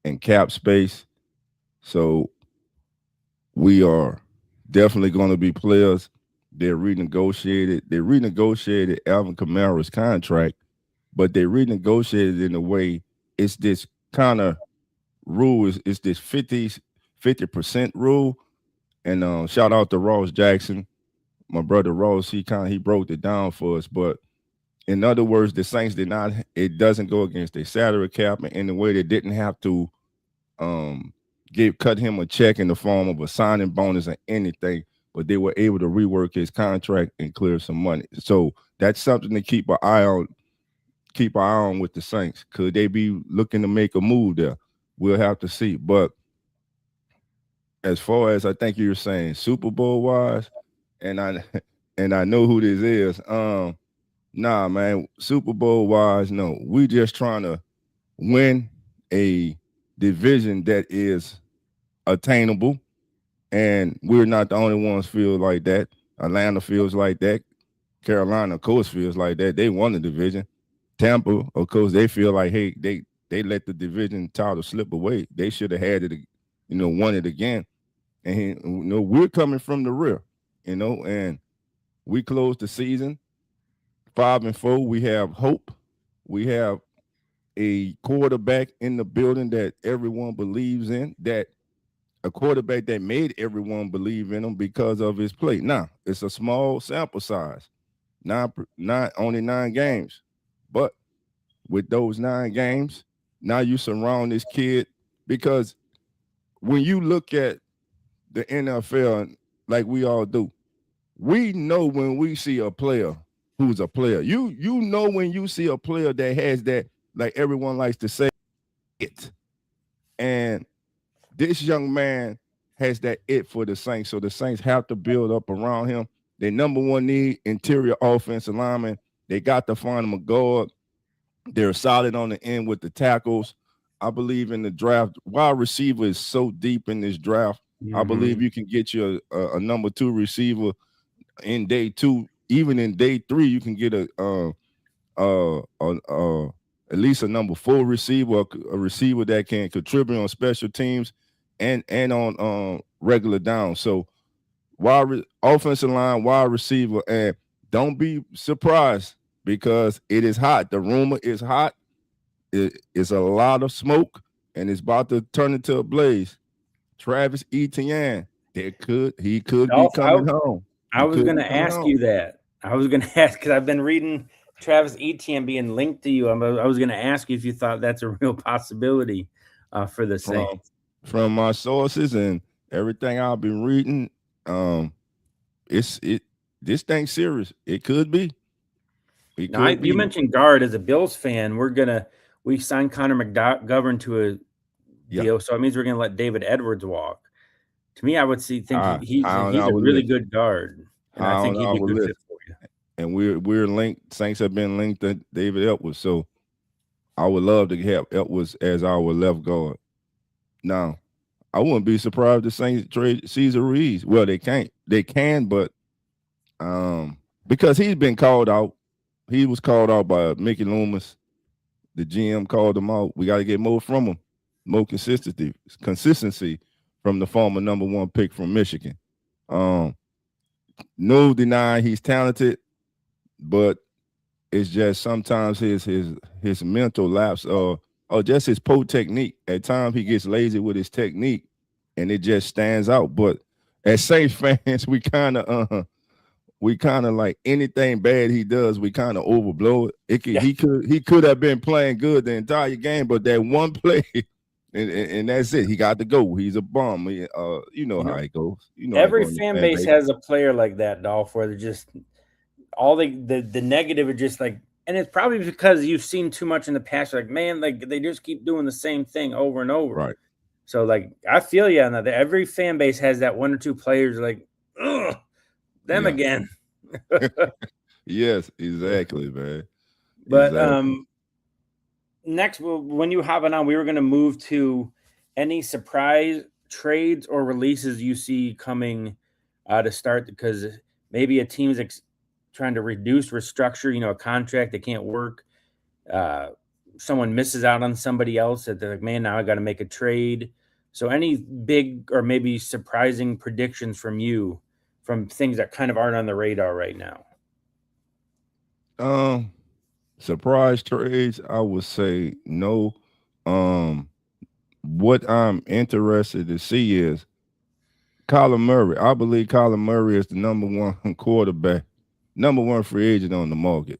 Speaker 3: in cap space. So we are definitely going to be players. They renegotiated Alvin Kamara's contract, but they renegotiated in a way, it's this kind of rule, it's this 50% rule. And shout out to Ross Jackson, my brother Ross. He broke it down for us. But In other words, the Saints did not. It doesn't go against their salary cap in the way they didn't have to cut him a check in the form of a signing bonus or anything, but they were able to rework his contract and clear some money. So that's something to keep an eye on. Keep an eye on with the Saints. Could they be looking to make a move there? We'll have to see. But as far as I think you're saying Super Bowl wise, and I know who this is. Nah, man, Super Bowl wise, no. We just trying to win a division that is attainable, and we're not the only ones feel like that. Atlanta feels like that. Carolina, of course, feels like that. They won the division. Tampa, of course, they feel like, hey, they let the division title slip away. They should have had it, won it again. And we're coming from the rear, and we closed the season 5-4. We have hope. We have a quarterback in the building that everyone believes in, that a quarterback that made everyone believe in him because of his play. Now, it's a small sample size, not only 9 games, but with those 9 games, now you surround this kid, because when you look at the NFL, like we all do, we know when we see a player who's a player. You know when you see a player that has that, like everyone likes to say, it. And this young man has that it for the Saints. So the Saints have to build up around him. Their number one need, interior offensive lineman. They got to find him a guard. They're solid on the end with the tackles. I believe in the draft. Wide receiver is so deep in this draft. Mm-hmm. I believe you can get you a number 2 receiver in day 2. Even in day 3, you can get at least a number 4 receiver, a receiver that can contribute on special teams and on regular downs. So offensive line, wide receiver, and don't be surprised because it is hot. The rumor is hot. It's a lot of smoke, and it's about to turn into a blaze. Travis Etienne, he could be coming home.
Speaker 2: I was going to ask you that. I was going to ask, because I've been reading Travis Etienne being linked to you. I was going to ask you if you thought that's a real possibility for the Saints.
Speaker 3: From my sources and everything I've been reading, this thing's serious. It could be.
Speaker 2: Now, you mentioned guard. As a Bills fan, we signed Connor McGovern to a deal, so it means we're going to let David Edwards walk. To me, I would think he's a really good guard, and I think he'd be a good fit for you.
Speaker 3: And we're linked. Saints have been linked to David Edwards, so I would love to have Edwards as our left guard. Now, I wouldn't be surprised the Saints trade Cesar Ruiz. Well, they can, but because he's been called out. He was called out by Mickey Loomis. The GM called him out. We got to get more from him, more consistency from the former number 1 pick from Michigan. No denying he's talented, but it's just sometimes his mental lapse or just his poor technique. At times he gets lazy with his technique, and it just stands out. But as Saints fans, we kind of like anything bad he does, we kind of overblow it. He could have been playing good the entire game, but that one play, and that's it. He got to go. He's a bum. How it goes.
Speaker 2: Every fan base has a player like that, Dolph, where they're just all the negative are just like, and it's probably because you've seen too much in the past. Like, man, like they just keep doing the same thing over and over.
Speaker 3: Right.
Speaker 2: So, like, I feel you on that. Every fan base has that 1 or 2 players like, ugh. Them again.
Speaker 3: Yes, exactly, man.
Speaker 2: But next, when you hop on, we were going to move to any surprise trades or releases you see coming to start, because maybe a team's trying to restructure, a contract that can't work. Someone misses out on somebody else that they're like, man, now I got to make a trade. So any big or maybe surprising predictions from you from things that kind of aren't on the radar right now?
Speaker 3: Surprise trades, I would say no. What I'm interested to see is Kyler Murray. I believe Kyler Murray is the number 1 quarterback, number 1 free agent on the market.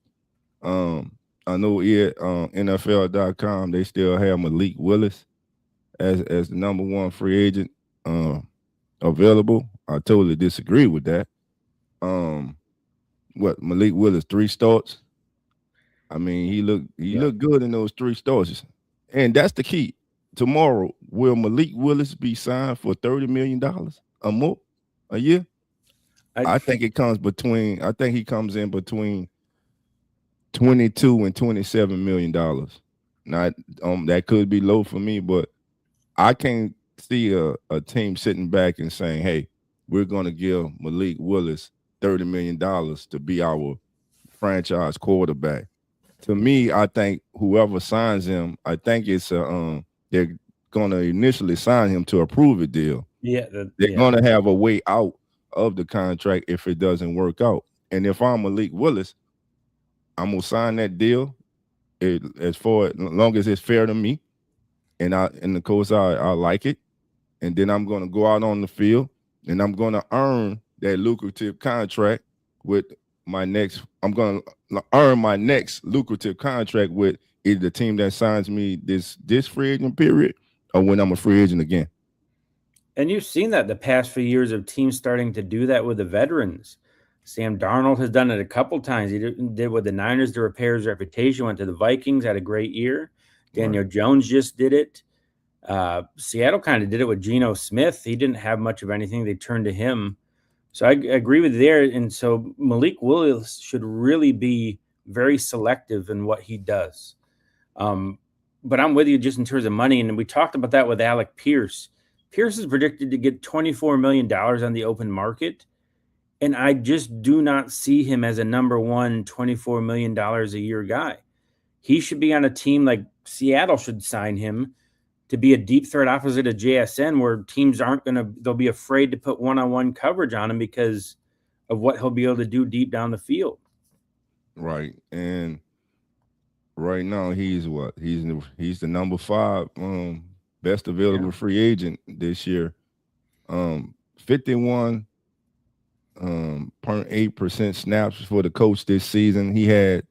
Speaker 3: I know it NFL.com, they still have Malik Willis as the number one free agent available. I totally disagree with that. What Malik Willis 3 starts? I mean, he looked good in those 3 starts, and that's the key. Tomorrow, will Malik Willis be signed for $30 million or more a year? I think it comes between. I think he comes in between $22 and $27 million. Not that could be low for me, but I can't see a team sitting back and saying, "Hey, we're going to give Malik Willis $30 million to be our franchise quarterback." To me, I think whoever signs him, I think it's they're going to initially sign him to a prove it deal.
Speaker 2: Yeah,
Speaker 3: they're going to have a way out of the contract if it doesn't work out. And if I'm Malik Willis, I'm gonna sign that deal as long as it's fair to me, and of course I like it. And then I'm gonna go out on the field and I'm gonna earn that lucrative contract with my next. I'm gonna earn my next lucrative contract with either the team that signs me this free agent period or when I'm a free agent again.
Speaker 2: And you've seen that the past few years of teams starting to do that with the veterans. Sam Darnold has done it a couple times. He did with the Niners to repair his reputation, went to the Vikings, had a great year. Daniel Jones just did it. Seattle kind of did it with Geno Smith. He didn't have much of anything. They turned to him. So I agree with you there. And so Malik Willis should really be very selective in what he does. But I'm with you just in terms of money. And we talked about that with Alec Pierce. Pierce is predicted to get $24 million on the open market. And I just do not see him as a number one $24 million a year guy. He should be on a team like Seattle should sign him to be a deep threat opposite of JSN, where teams they'll be afraid to put one-on-one coverage on him because of what he'll be able to do deep down the field.
Speaker 3: Right. And right now he's what? He's the number 5 best available free agent this year. 51.8% snaps for the coach this season. He had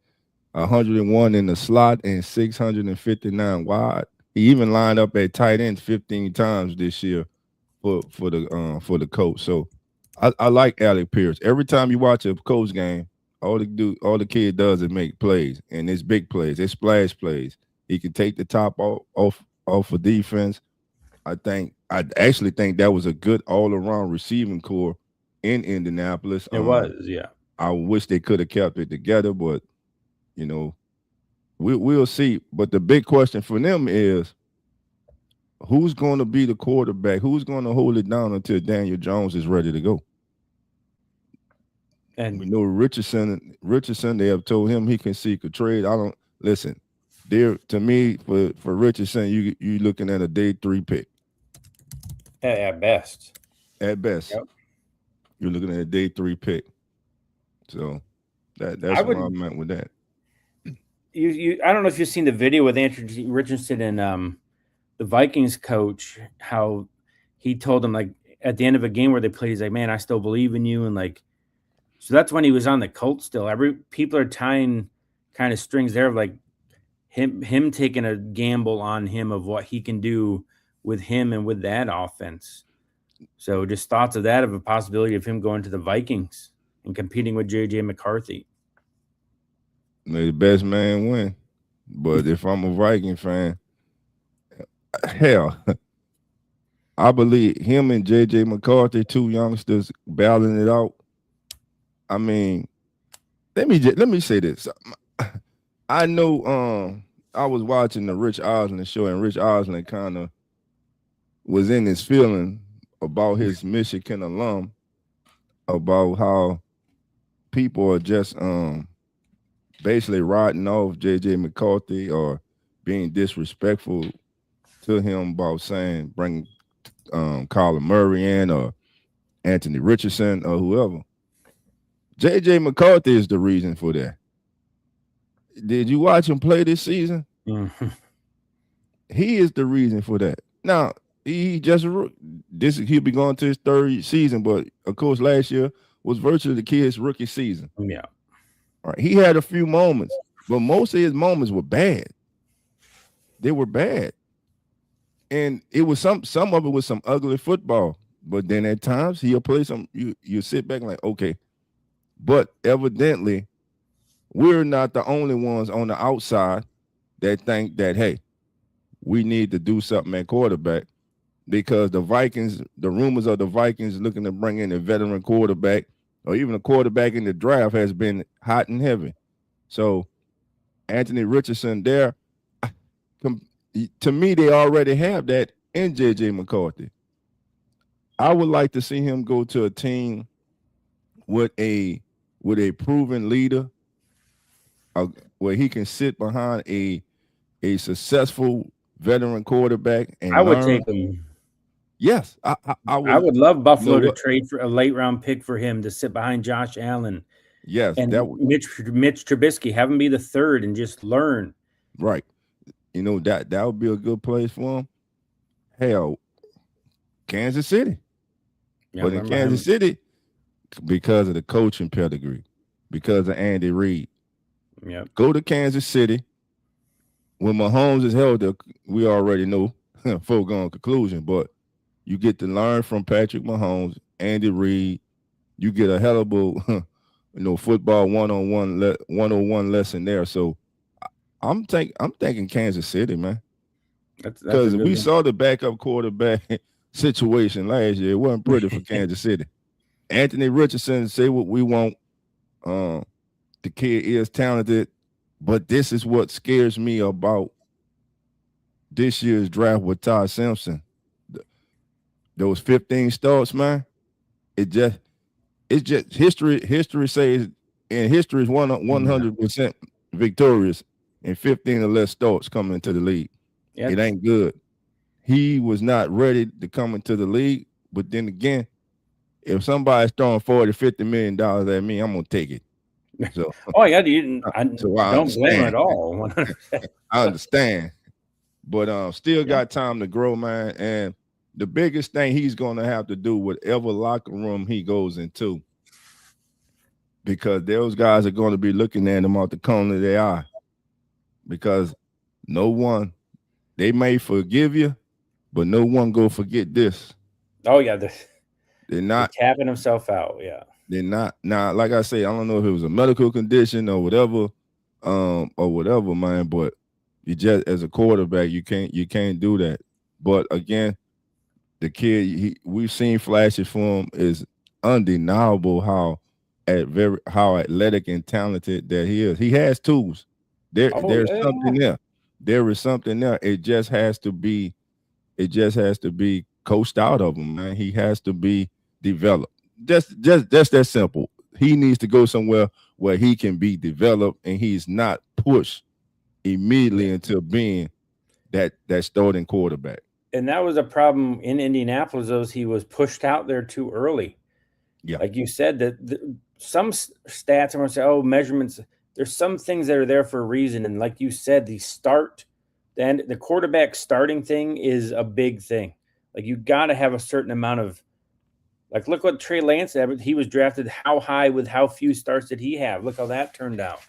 Speaker 3: 101 in the slot and 659 wide. He even lined up at tight end 15 times this year for the coach. So I like Alec Pierce. Every time you watch a coach game, all the kid does is make plays, and it's big plays, it's splash plays. He can take the top off of defense. I actually think that was a good all-around receiving core in Indianapolis.
Speaker 2: It was, yeah.
Speaker 3: I wish they could have kept it together, but we'll see. But the big question for them is, who's going to be the quarterback? Who's going to hold it down until Daniel Jones is ready to go? And we know Richardson, they have told him he can seek a trade. To me, for Richardson, you looking at a day 3 pick.
Speaker 2: At best.
Speaker 3: At best. Yep. You're looking at a day 3 pick. So that's what I meant with that.
Speaker 2: I don't know if you've seen the video with Anthony Richardson and the Vikings coach, how he told him, like, at the end of a game where they played, he's like, "Man, I still believe in you." And like, so that's when he was on the Colts still. People are tying kind of strings there of like him taking a gamble on him of what he can do with him and with that offense. So just thoughts of that, of a possibility of him going to the Vikings and competing with J.J. McCarthy.
Speaker 3: May the best man win. But if I'm a Viking fan, hell, I believe him and J.J. McCarthy, 2 youngsters battling it out. I mean, let me say this. I know I was watching the Rich Eisen show, and Rich Eisen kind of was in his feeling about his Michigan alum, about how people are just basically writing off J.J. McCarthy or being disrespectful to him about saying bring Kyler Murray in or Anthony Richardson or whoever. J.J. McCarthy is the reason for that. Did you watch him play this season?
Speaker 2: Mm-hmm.
Speaker 3: He is the reason for that. Now, he'll be going to his 3rd season, but of course last year was virtually the kid's rookie season.
Speaker 2: Yeah.
Speaker 3: All right. He had a few moments, but most of his moments were bad. They were bad. And it was some of it was some ugly football. But then at times he'll play some, you sit back and like, okay. But evidently, we're not the only ones on the outside that think that, hey, we need to do something at quarterback, because the Vikings, the rumors of the Vikings looking to bring in a veteran quarterback or even a quarterback in the draft has been hot and heavy. So Anthony Richardson there, to me, they already have that in J.J. McCarthy. I would like to see him go to a team with a proven leader, where he can sit behind a successful veteran quarterback and
Speaker 2: I would
Speaker 3: learn.
Speaker 2: take him.
Speaker 3: Yes, I
Speaker 2: would love Buffalo to trade for a late round pick for him to sit behind Josh Allen.
Speaker 3: Yes,
Speaker 2: and Mitch Trubisky, have him be the third and just learn.
Speaker 3: Right. You know, that would be a good place for him. Hell, Kansas City. Yeah, but in Kansas City, because of the coaching pedigree, because of Andy Reid.
Speaker 2: Yeah.
Speaker 3: Go to Kansas City. When Mahomes is healthy, we already know, foregone conclusion, but you get to learn from Patrick Mahomes, Andy Reid. You get a hell of a football one-on-one lesson there. So I'm thinking Kansas City, man. Because we saw the backup quarterback situation last year. It wasn't pretty for Kansas City. Anthony Richardson, say what we want. The kid is talented, but this is what scares me about this year's draft with Todd Simpson. Those 15 starts, man. It's just history. History says, and history is 100% victorious, and 15 or less starts coming into the league. Yep. It ain't good. He was not ready to come into the league, but then again, if somebody's throwing $40-50 million at me, I'm gonna take it. So,
Speaker 2: I don't blame him at all.
Speaker 3: I understand, but still got time to grow, man. And the biggest thing he's gonna have to do, whatever locker room he goes into, because those guys are going to be looking at him out the corner of their eye, because they may forgive you, but no one go forget this.
Speaker 2: Oh yeah,
Speaker 3: they're not
Speaker 2: tapping himself out. Yeah,
Speaker 3: they're not. Now, like I say, I don't know if it was a medical condition or whatever, man. But you just, as a quarterback, you can't do that. But again, the kid, we've seen flashes for him. Is undeniable how athletic and talented that he is. He has tools. There's something there. There is something there. It just has to be coached out of him, man. He has to be developed. Just that simple. He needs to go somewhere where he can be developed and he's not pushed immediately into being that starting quarterback.
Speaker 2: And that was a problem in Indianapolis. He was pushed out there too early.
Speaker 3: Yeah,
Speaker 2: like you said, that some stats, I'm going to say, measurements. There's some things that are there for a reason, and like you said, the quarterback starting thing is a big thing. Like, you got to have a certain amount of, like, look what Trey Lance had. He was drafted how high with how few starts did he have? Look how that turned out.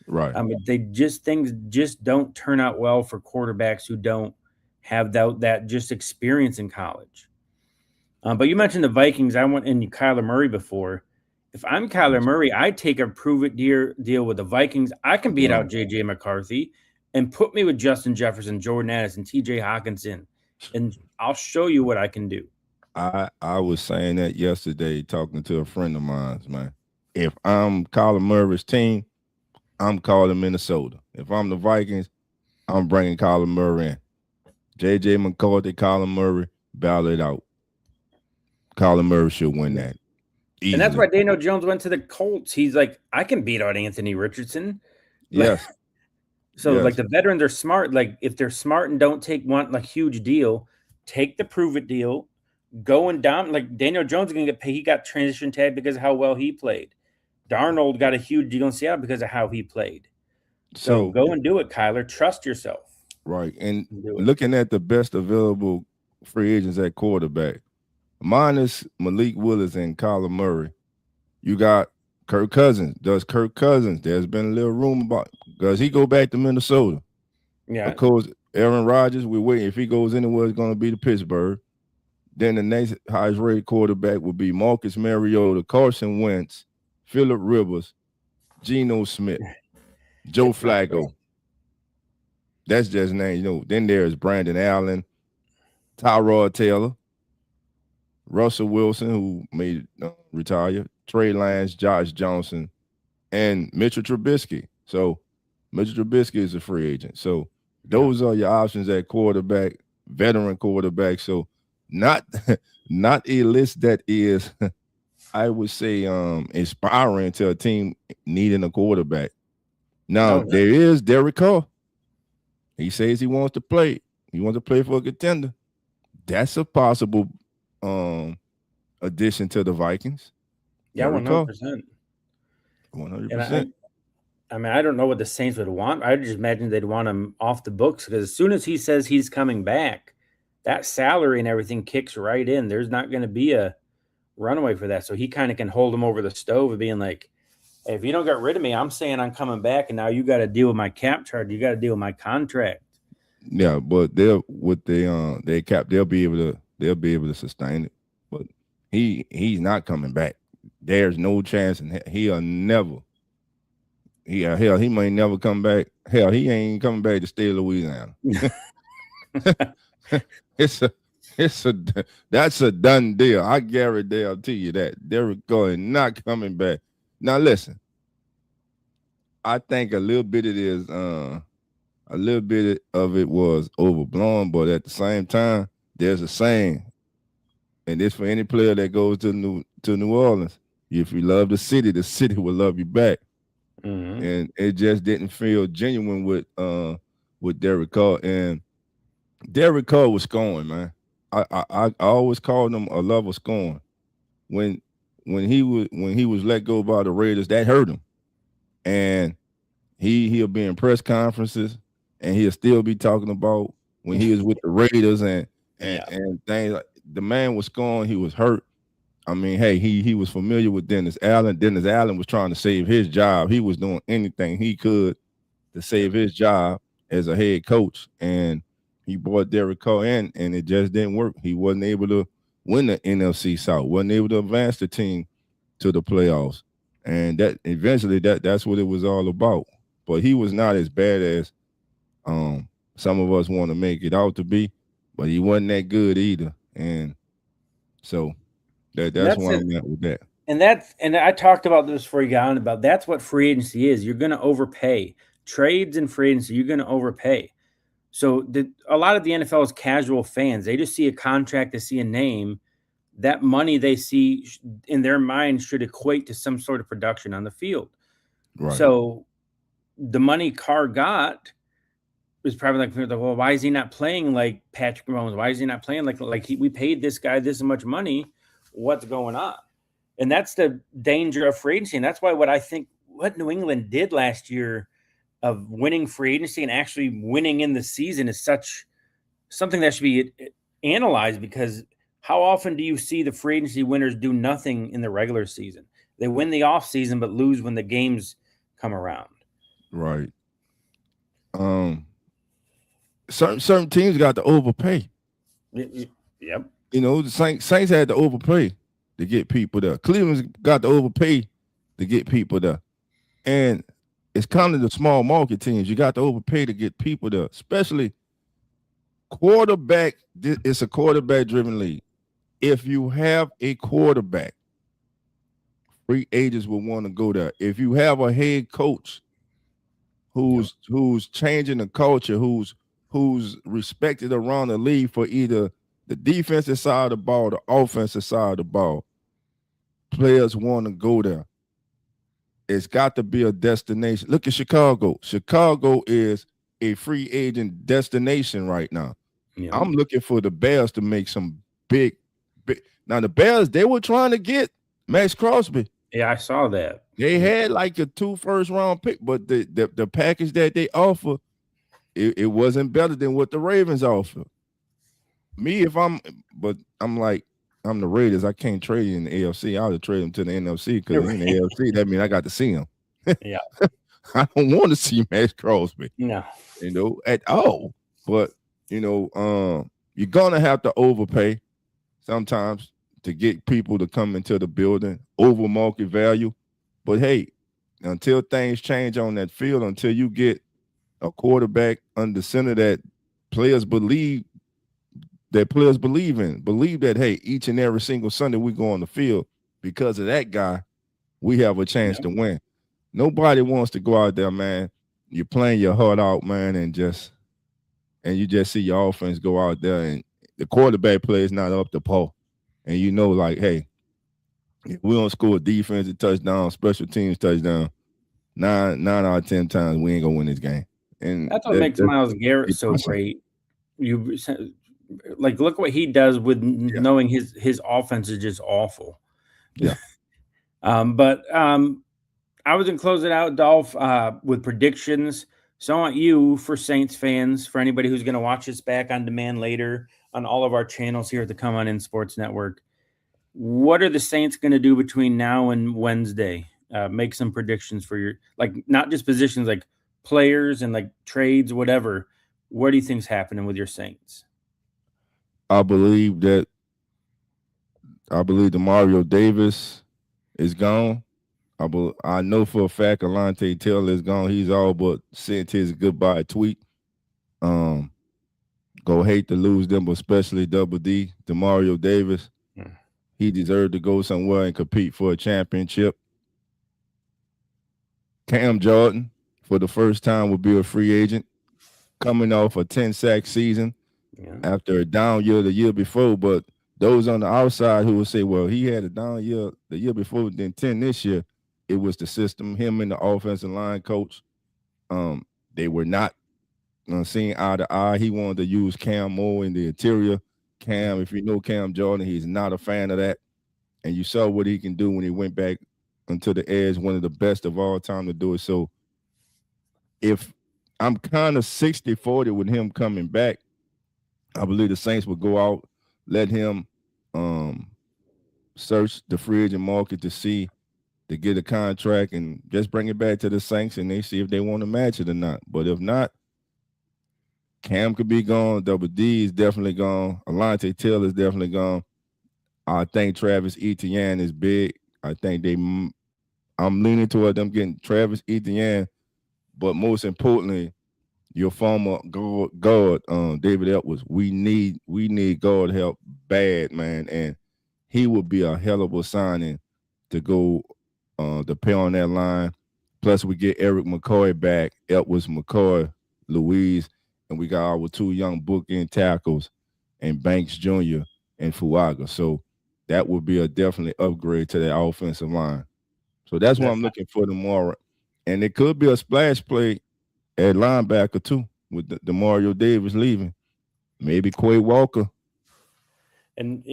Speaker 3: Right.
Speaker 2: I mean, things just don't turn out well for quarterbacks who don't have that just experience in college. But you mentioned the Vikings. I went into Kyler Murray before. If I'm Kyler Murray, I'd take a prove-it deal with the Vikings. I can beat out J.J. McCarthy and put me with Justin Jefferson, Jordan Addison, T.J. Hawkinson, and I'll show you what I can do.
Speaker 3: I was saying that yesterday, talking to a friend of mine, man. If I'm Kyler Murray's team, I'm calling Minnesota. If I'm the Vikings, I'm bringing Kyler Murray in. J.J. McCarthy, Kyler Murray, battle it out. Kyler Murray should win that.
Speaker 2: Easily. And that's why Daniel Jones went to the Colts. He's like, I can beat out Anthony Richardson.
Speaker 3: Yes.
Speaker 2: Like the veterans are smart. Like, if they're smart and don't take one huge deal, take the prove it deal, go and down. Like, Daniel Jones is gonna get paid. He got transition tag because of how well he played. Darnold got a huge deal in Seattle because of how he played. So go and do it, Kyler. Trust yourself.
Speaker 3: Right. And looking at the best available free agents at quarterback, minus Malik Willis and Kyler Murray, you got Kirk Cousins. There's been a little rumor about because he go back to Minnesota.
Speaker 2: Yeah.
Speaker 3: Of course, Aaron Rodgers, we're waiting. If he goes anywhere, it's going to be to Pittsburgh. Then the next highest rated quarterback will be Marcus Mariota, Carson Wentz, Phillip Rivers, Geno Smith, Joe Flacco. That's just names. Then there's Brandon Allen, Tyrod Taylor, Russell Wilson, who may retire, Trey Lance, Josh Johnson, and Mitchell Trubisky. So Mitchell Trubisky is a free agent. So those are your options at quarterback, veteran quarterback. So not a list that is, I would say, inspiring to a team needing a quarterback. Now there is Derek Carr. He says he wants to play. He wants to play for a contender. That's a possible addition to the Vikings.
Speaker 2: Yeah, 100%.
Speaker 3: 100%.
Speaker 2: I mean, I don't know what the Saints would want. I just imagine they'd want him off the books because as soon as he says he's coming back, that salary and everything kicks right in. There's not going to be a runaway for that. So he kind of can hold him over the stove of being like, hey, if you don't get rid of me, I'm saying I'm coming back, and now you got to deal with my cap charge. You got to deal with my contract.
Speaker 3: Yeah, but their cap, they'll be able to sustain it. But he's not coming back. There's no chance, and he'll never. Hell, he may never come back. Hell, he ain't coming back to state of Louisiana. That's a done deal. I guarantee you that. Derek Carr is not coming back. Now listen, I think a little bit of it was overblown, but at the same time, there's a saying, and this for any player that goes to New Orleans: if you love the city will love you back. Mm-hmm. And it just didn't feel genuine with Derek Carr, and Derek Carr was scoring, man. I always called him a lover scoring. When he was let go by the Raiders, that hurt him, and he'll be in press conferences, and he'll still be talking about when he was with the Raiders and things. Like, the man was scoring, he was hurt. I mean, hey, he was familiar with Dennis Allen. Dennis Allen was trying to save his job. He was doing anything he could to save his job as a head coach, and he brought Derek Carr in, and it just didn't work. He wasn't able to win the NFC South, wasn't able to advance the team to the playoffs, and that eventually that's what it was all about. But he was not as bad as some of us want to make it out to be, but he wasn't that good either, and so that's why I'm at with that.
Speaker 2: And I talked about this before you got on about that's what free agency is. You're going to overpay. Trades and free agency, you're going to overpay. So a lot of the NFL is casual fans. They just see a contract, they see a name. That money they see in their mind should equate to some sort of production on the field. Right. So the money Carr got was probably like, well, why is he not playing like Patrick Mahomes? Why is he not playing like we paid this guy this much money? What's going on? And that's the danger of free agency. And that's why what New England did last year of winning free agency and actually winning in the season is something that should be analyzed, because how often do you see the free agency winners do nothing in the regular season? They win the off season, but lose when the games come around.
Speaker 3: Right. Certain teams got to overpay.
Speaker 2: Yep.
Speaker 3: The Saints had to overpay to get people there. Cleveland's got to overpay to get people there. And it's kind of the small market teams. You got to overpay to get people there, especially quarterback. It's a quarterback-driven league. If you have a quarterback, free agents will want to go there. If you have a head coach who's changing the culture, who's respected around the league for either the defensive side of the ball, the offensive side of the ball, players want to go there. It's got to be a destination. Look at Chicago. Chicago is a free agent destination right now. Yeah. I'm looking for the Bears to make some big. Now, the Bears, they were trying to get Max Crosby.
Speaker 2: Yeah, I saw that.
Speaker 3: They had like a 2 first-round pick, but the package that they offer, it wasn't better than what the Ravens offer. I'm the Raiders. I can't trade you in the AFC. I would trade them to the NFC, because in the AFC, that means I got to see them.
Speaker 2: Yeah.
Speaker 3: I don't want to see Max Crosby,
Speaker 2: No.
Speaker 3: At all. But, you're going to have to overpay sometimes to get people to come into the building, over market value. But hey, until things change on that field, until you get a quarterback under center that players believe in, believe that, hey, each and every single Sunday we go on the field, because of that guy, we have a chance to win. Nobody wants to go out there, man. You're playing your heart out, man, and you just see your offense go out there and the quarterback play is not up to par. And like, hey, if we don't score a defensive touchdown, special teams touchdown, 9 out of 10 times we ain't gonna win this game. And
Speaker 2: that's what makes Myles Garrett so great. You look what he does with knowing his offense is just awful.
Speaker 3: Yeah.
Speaker 2: But I was going to close it out, Dolph, with predictions. So I want you, for Saints fans, for anybody who's going to watch this back on demand later on all of our channels here at the Come On In Sports Network, what are the Saints going to do between now and Wednesday? Make some predictions for your, not just positions, like players and trades, whatever. What do you think's happening with your Saints?
Speaker 3: I believe Demario Davis is gone. I know for a fact Alontae Taylor is gone. He's all but sent his goodbye tweet. Go hate to lose them, but especially Double D, Demario Davis. He deserved to go somewhere and compete for a championship. Cam Jordan, for the first time, will be a free agent, coming off a 10-sack season after a down year the year before. But those on the outside who will say, well, he had a down year the year before, then 10 this year, it was the system, him and the offensive line coach. They were not seeing eye to eye. He wanted to use Cam more in the interior. Cam, if you know Cam Jordan, he's not a fan of that. And you saw what he can do when he went back onto the edge, one of the best of all time to do it. So if I'm kind of 60-40 with him coming back, I believe the Saints will go out, let him search the free agent market to get a contract and just bring it back to the Saints, and they see if they want to match it or not. But if not, Cam could be gone. Double D is definitely gone. Alontae Taylor is definitely gone. I think Travis Etienne is big. I think I'm leaning toward them getting Travis Etienne, but most importantly, your former guard, David Edwards. We need guard help bad, man, and he would be a hell of a signing to go to pay on that line. Plus, we get Eric McCoy back, Edwards, McCoy, Louise, and we got our 2 young bookend tackles, and Banks Jr. and Fuaga. So that would be a definitely upgrade to that offensive line. So that's what I'm looking for tomorrow. And it could be a splash play at linebacker too, with Demario Davis leaving. Maybe Quay Walker.
Speaker 2: And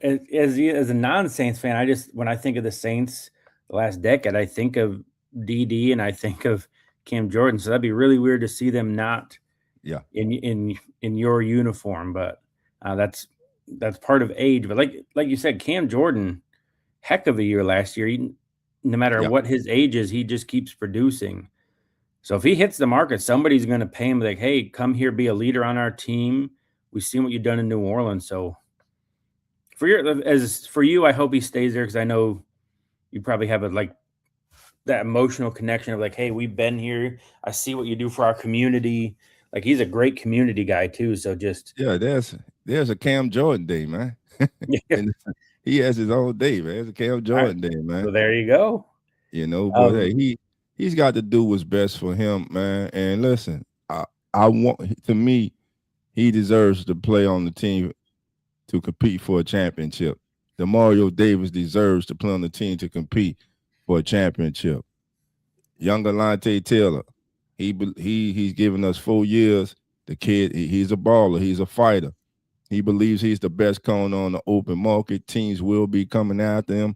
Speaker 2: as a non-Saints fan, when I think of the Saints the last decade, I think of DD and I think of Cam Jordan. So that'd be really weird to see them not in your uniform. But that's part of age. But like you said, Cam Jordan, heck of a year last year. No matter what his age is, he just keeps producing. So if he hits the market, somebody's going to pay him like, hey, come here, be a leader on our team. We've seen what you've done in New Orleans. So for you, I hope he stays there, because I know you probably have that emotional connection of like, hey, we've been here. I see what you do for our community. Like, he's a great community guy too. So just
Speaker 3: there's a Cam Jordan day, man. And he has his own day, man. It's a Cam Jordan day, man.
Speaker 2: So there you go.
Speaker 3: But hey, he's got to do what's best for him, man. And listen, to me, he deserves to play on the team to compete for a championship. Demario Davis deserves to play on the team to compete for a championship. Young Alontae Taylor, he's given us 4 years. The kid, he's a baller. He's a fighter. He believes he's the best corner on the open market. Teams will be coming after him.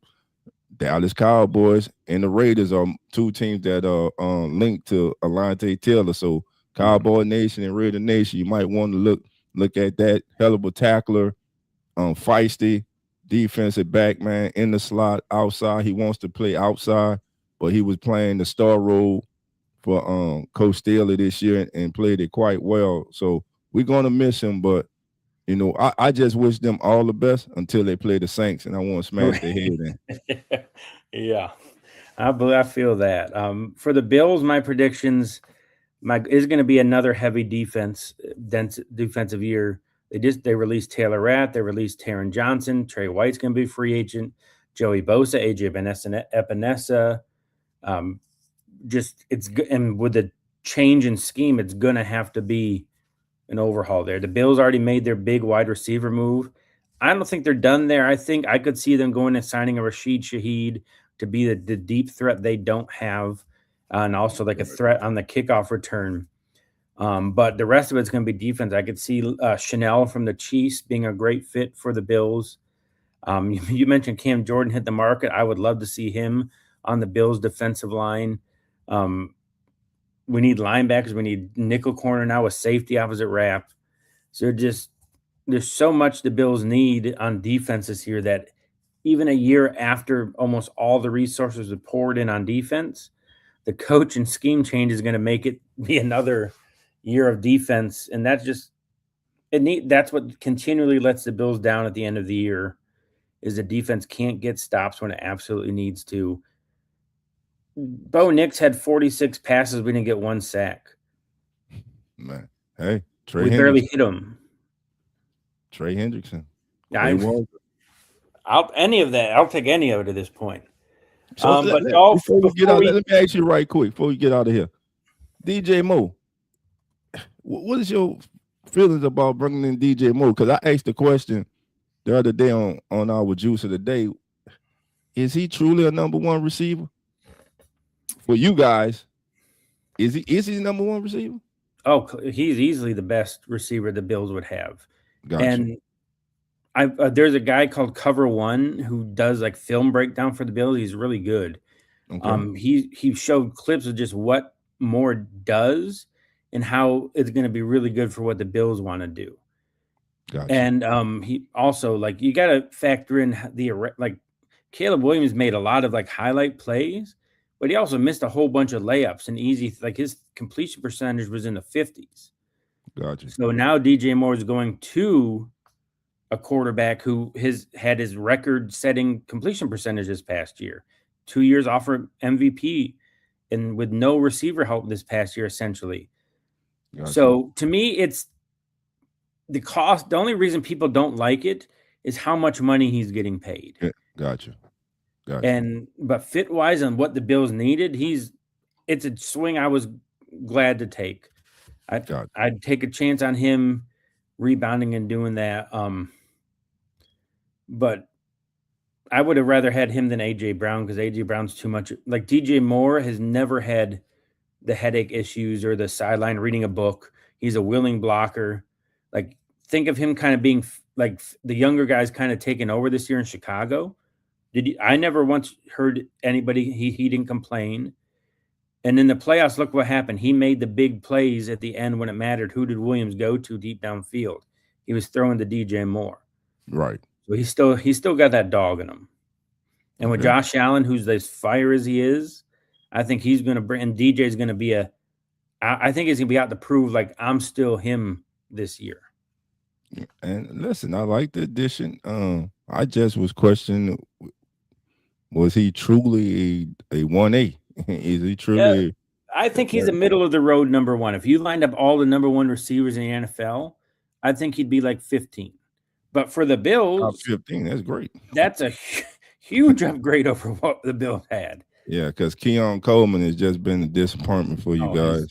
Speaker 3: Dallas Cowboys and the Raiders are 2 teams that are linked to Alontae Taylor. So Cowboy Nation and Raider Nation, you might want to look at that. Hell of a tackler, feisty, defensive back, man, in the slot, outside. He wants to play outside, but he was playing the star role for Coach Staley this year and played it quite well. So we're gonna miss him, but you know, I just wish them all the best until they play the Saints, and I want to smash their head in.
Speaker 2: Yeah, I feel that. For the Bills, my predictions is going to be another heavy dense defensive year. They released Taylor Rapp, they released Taron Johnson, Trey White's going to be a free agent, Joey Bosa, AJ Epinesa. It's good, and with the change in scheme, it's going to have to be an overhaul there. The Bills already made their big wide receiver move. I don't think they're done there. I think I could see them going and signing a Rashid Shaheed to be the deep threat they don't have, and also like a threat on the kickoff return. But the rest of it's going to be defense. I could see Chanel from the Chiefs being a great fit for the Bills. You mentioned Cam Jordan hit the market. I would love to see him on the Bills defensive line. We need linebackers. We need nickel corner now with safety opposite Rapp. So there's so much the Bills need on defense this year that even a year after almost all the resources are poured in on defense, the coach and scheme change is going to make it be another year of defense. And that's what continually lets the Bills down at the end of the year is the defense can't get stops when it absolutely needs to. Bo Nix had 46 passes. We didn't get one sack.
Speaker 3: Man, hey,
Speaker 2: we barely hit him.
Speaker 3: Trey Hendrickson.
Speaker 2: I'll take any of it at this point.
Speaker 3: So let me ask you right quick before we get out of here. DJ Moore, what is your feelings about bringing in DJ Moore? Because I asked the question the other day on our Juice of the Day. Is he truly a number one receiver? For you guys, is he the number one receiver?
Speaker 2: Oh, he's easily the best receiver the Bills would have.
Speaker 3: Gotcha.
Speaker 2: And there's a guy called Cover One who does like film breakdown for the Bills. He's really good. Okay. He showed clips of just what Moore does and how it's going to be really good for what the Bills want to do.
Speaker 3: Gotcha.
Speaker 2: And he also you got to factor in Caleb Williams made a lot of highlight plays. But he also missed a whole bunch of layups and easy, his completion percentage was in the 50s.
Speaker 3: Gotcha.
Speaker 2: So now DJ Moore is going to a quarterback who had his record-setting completion percentage this past year. 2 years off for MVP and with no receiver help this past year, essentially. Gotcha. So to me, it's the cost. The only reason people don't like it is how much money he's getting paid.
Speaker 3: Yeah, gotcha.
Speaker 2: But fit wise on what the Bills needed, it's a swing I was glad to take. I'd take a chance on him rebounding and doing that. But I would have rather had him than AJ Brown because AJ Brown's too much. DJ Moore has never had the headache issues or the sideline reading a book. He's a willing blocker. Think of him kind of being the younger guys kind of taking over this year in Chicago. I never once heard anybody, he didn't complain. And in the playoffs, look what happened. He made the big plays at the end when it mattered. Who did Williams go to deep downfield? He was throwing to DJ Moore.
Speaker 3: Right.
Speaker 2: So he's still got that dog in him. And with Josh Allen, who's as fire as he is, I think he's going to bring, and DJ's going to be I think he's going to be out to prove I'm still him this year.
Speaker 3: And listen, I like the addition. I just was questioning, was he truly a 1A? Is he truly?
Speaker 2: Yeah, I think he's a middle of the road number one. If you lined up all the number one receivers in the NFL, I think he'd be 15. But for the Bills,
Speaker 3: 15, that's great.
Speaker 2: That's a huge upgrade over what the Bills had.
Speaker 3: Yeah, because Keon Coleman has just been a disappointment for you guys.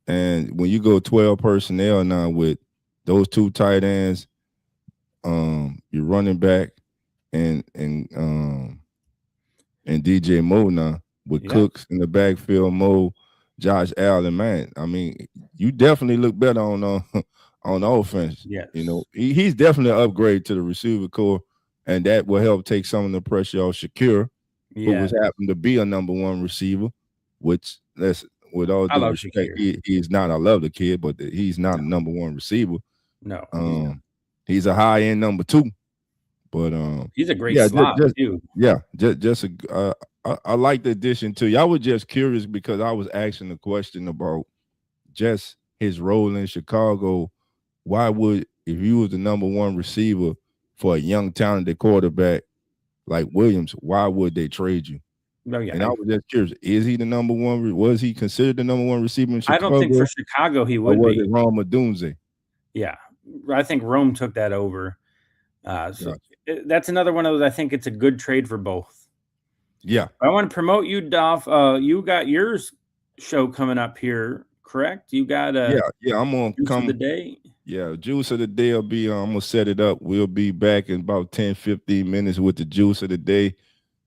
Speaker 3: And when you go 12 personnel now with those two tight ends, your running back, and DJ Moore now with Cooks in the backfield, Moore, Josh Allen, man. I mean, you definitely look better on the offense.
Speaker 2: Yeah,
Speaker 3: he's definitely an upgrade to the receiver core, and that will help take some of the pressure off Shakir, who was happened to be a number one receiver. Which, with all due respect, he's not. I love the kid, but he's not a number one receiver.
Speaker 2: No,
Speaker 3: he's a high end number two. But
Speaker 2: he's a great slot too.
Speaker 3: Yeah, I like the addition to you. I was just curious because I was asking the question about just his role in Chicago. Why would, if you was the number one receiver for a young talented quarterback like Williams, why would they trade you?
Speaker 2: No, yeah,
Speaker 3: And I was just curious, is he the number one? Was he considered the number one receiver in Chicago?
Speaker 2: I don't think for Chicago he
Speaker 3: or
Speaker 2: would
Speaker 3: was
Speaker 2: be.
Speaker 3: it Rome Odunze?
Speaker 2: Yeah, I think Rome took that over. That's another one of those. I think it's a good trade for both.
Speaker 3: Yeah.
Speaker 2: I want to promote you, Dolph. You got your show coming up here, correct? You got
Speaker 3: yeah. I'm gonna
Speaker 2: Juice
Speaker 3: come
Speaker 2: of the Day.
Speaker 3: Yeah, Juice of the Day will be. I'm gonna set it up. We'll be back in about 10-15 minutes with the Juice of the Day.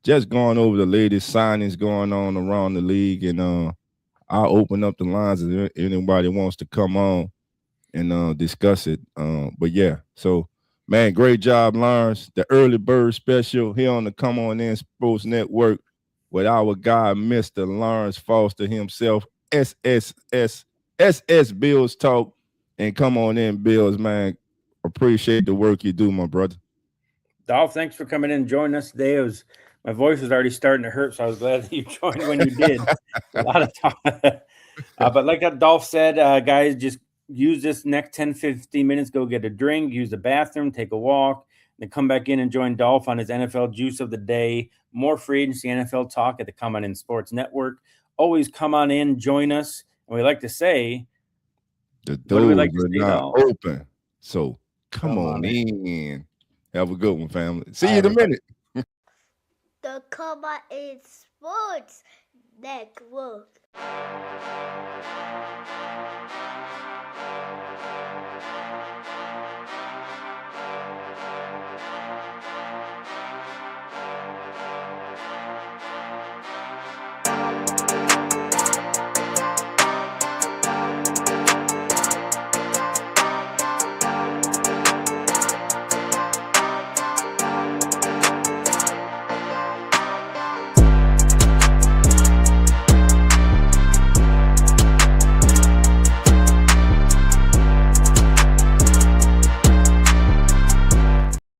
Speaker 3: Just going over the latest signings going on around the league, and I'll open up the lines if anybody wants to come on and discuss it. But yeah, so man, great job, Lawrence. The early bird special here on the Come On In Sports Network with our guy, Mr. Lawrence Foster himself, SS Bills Talk. And come on in, Bills, man. Appreciate the work you do, my brother.
Speaker 2: Dolph, thanks for coming in and joining us today. My voice was already starting to hurt, so I was glad that you joined when you did. A lot of time. But like that Dolph said, guys, just use this next 10-15 minutes, go get a drink, use the bathroom, take a walk, then come back in and join Dolph on his NFL Juice of the Day. More free agency NFL talk at the Come On In Sports Network. Always come on in, join us. And we like to say,
Speaker 3: the doors are not open. So come on in. Have a good one, family. See you in a minute.
Speaker 1: The Come On In Sports Network.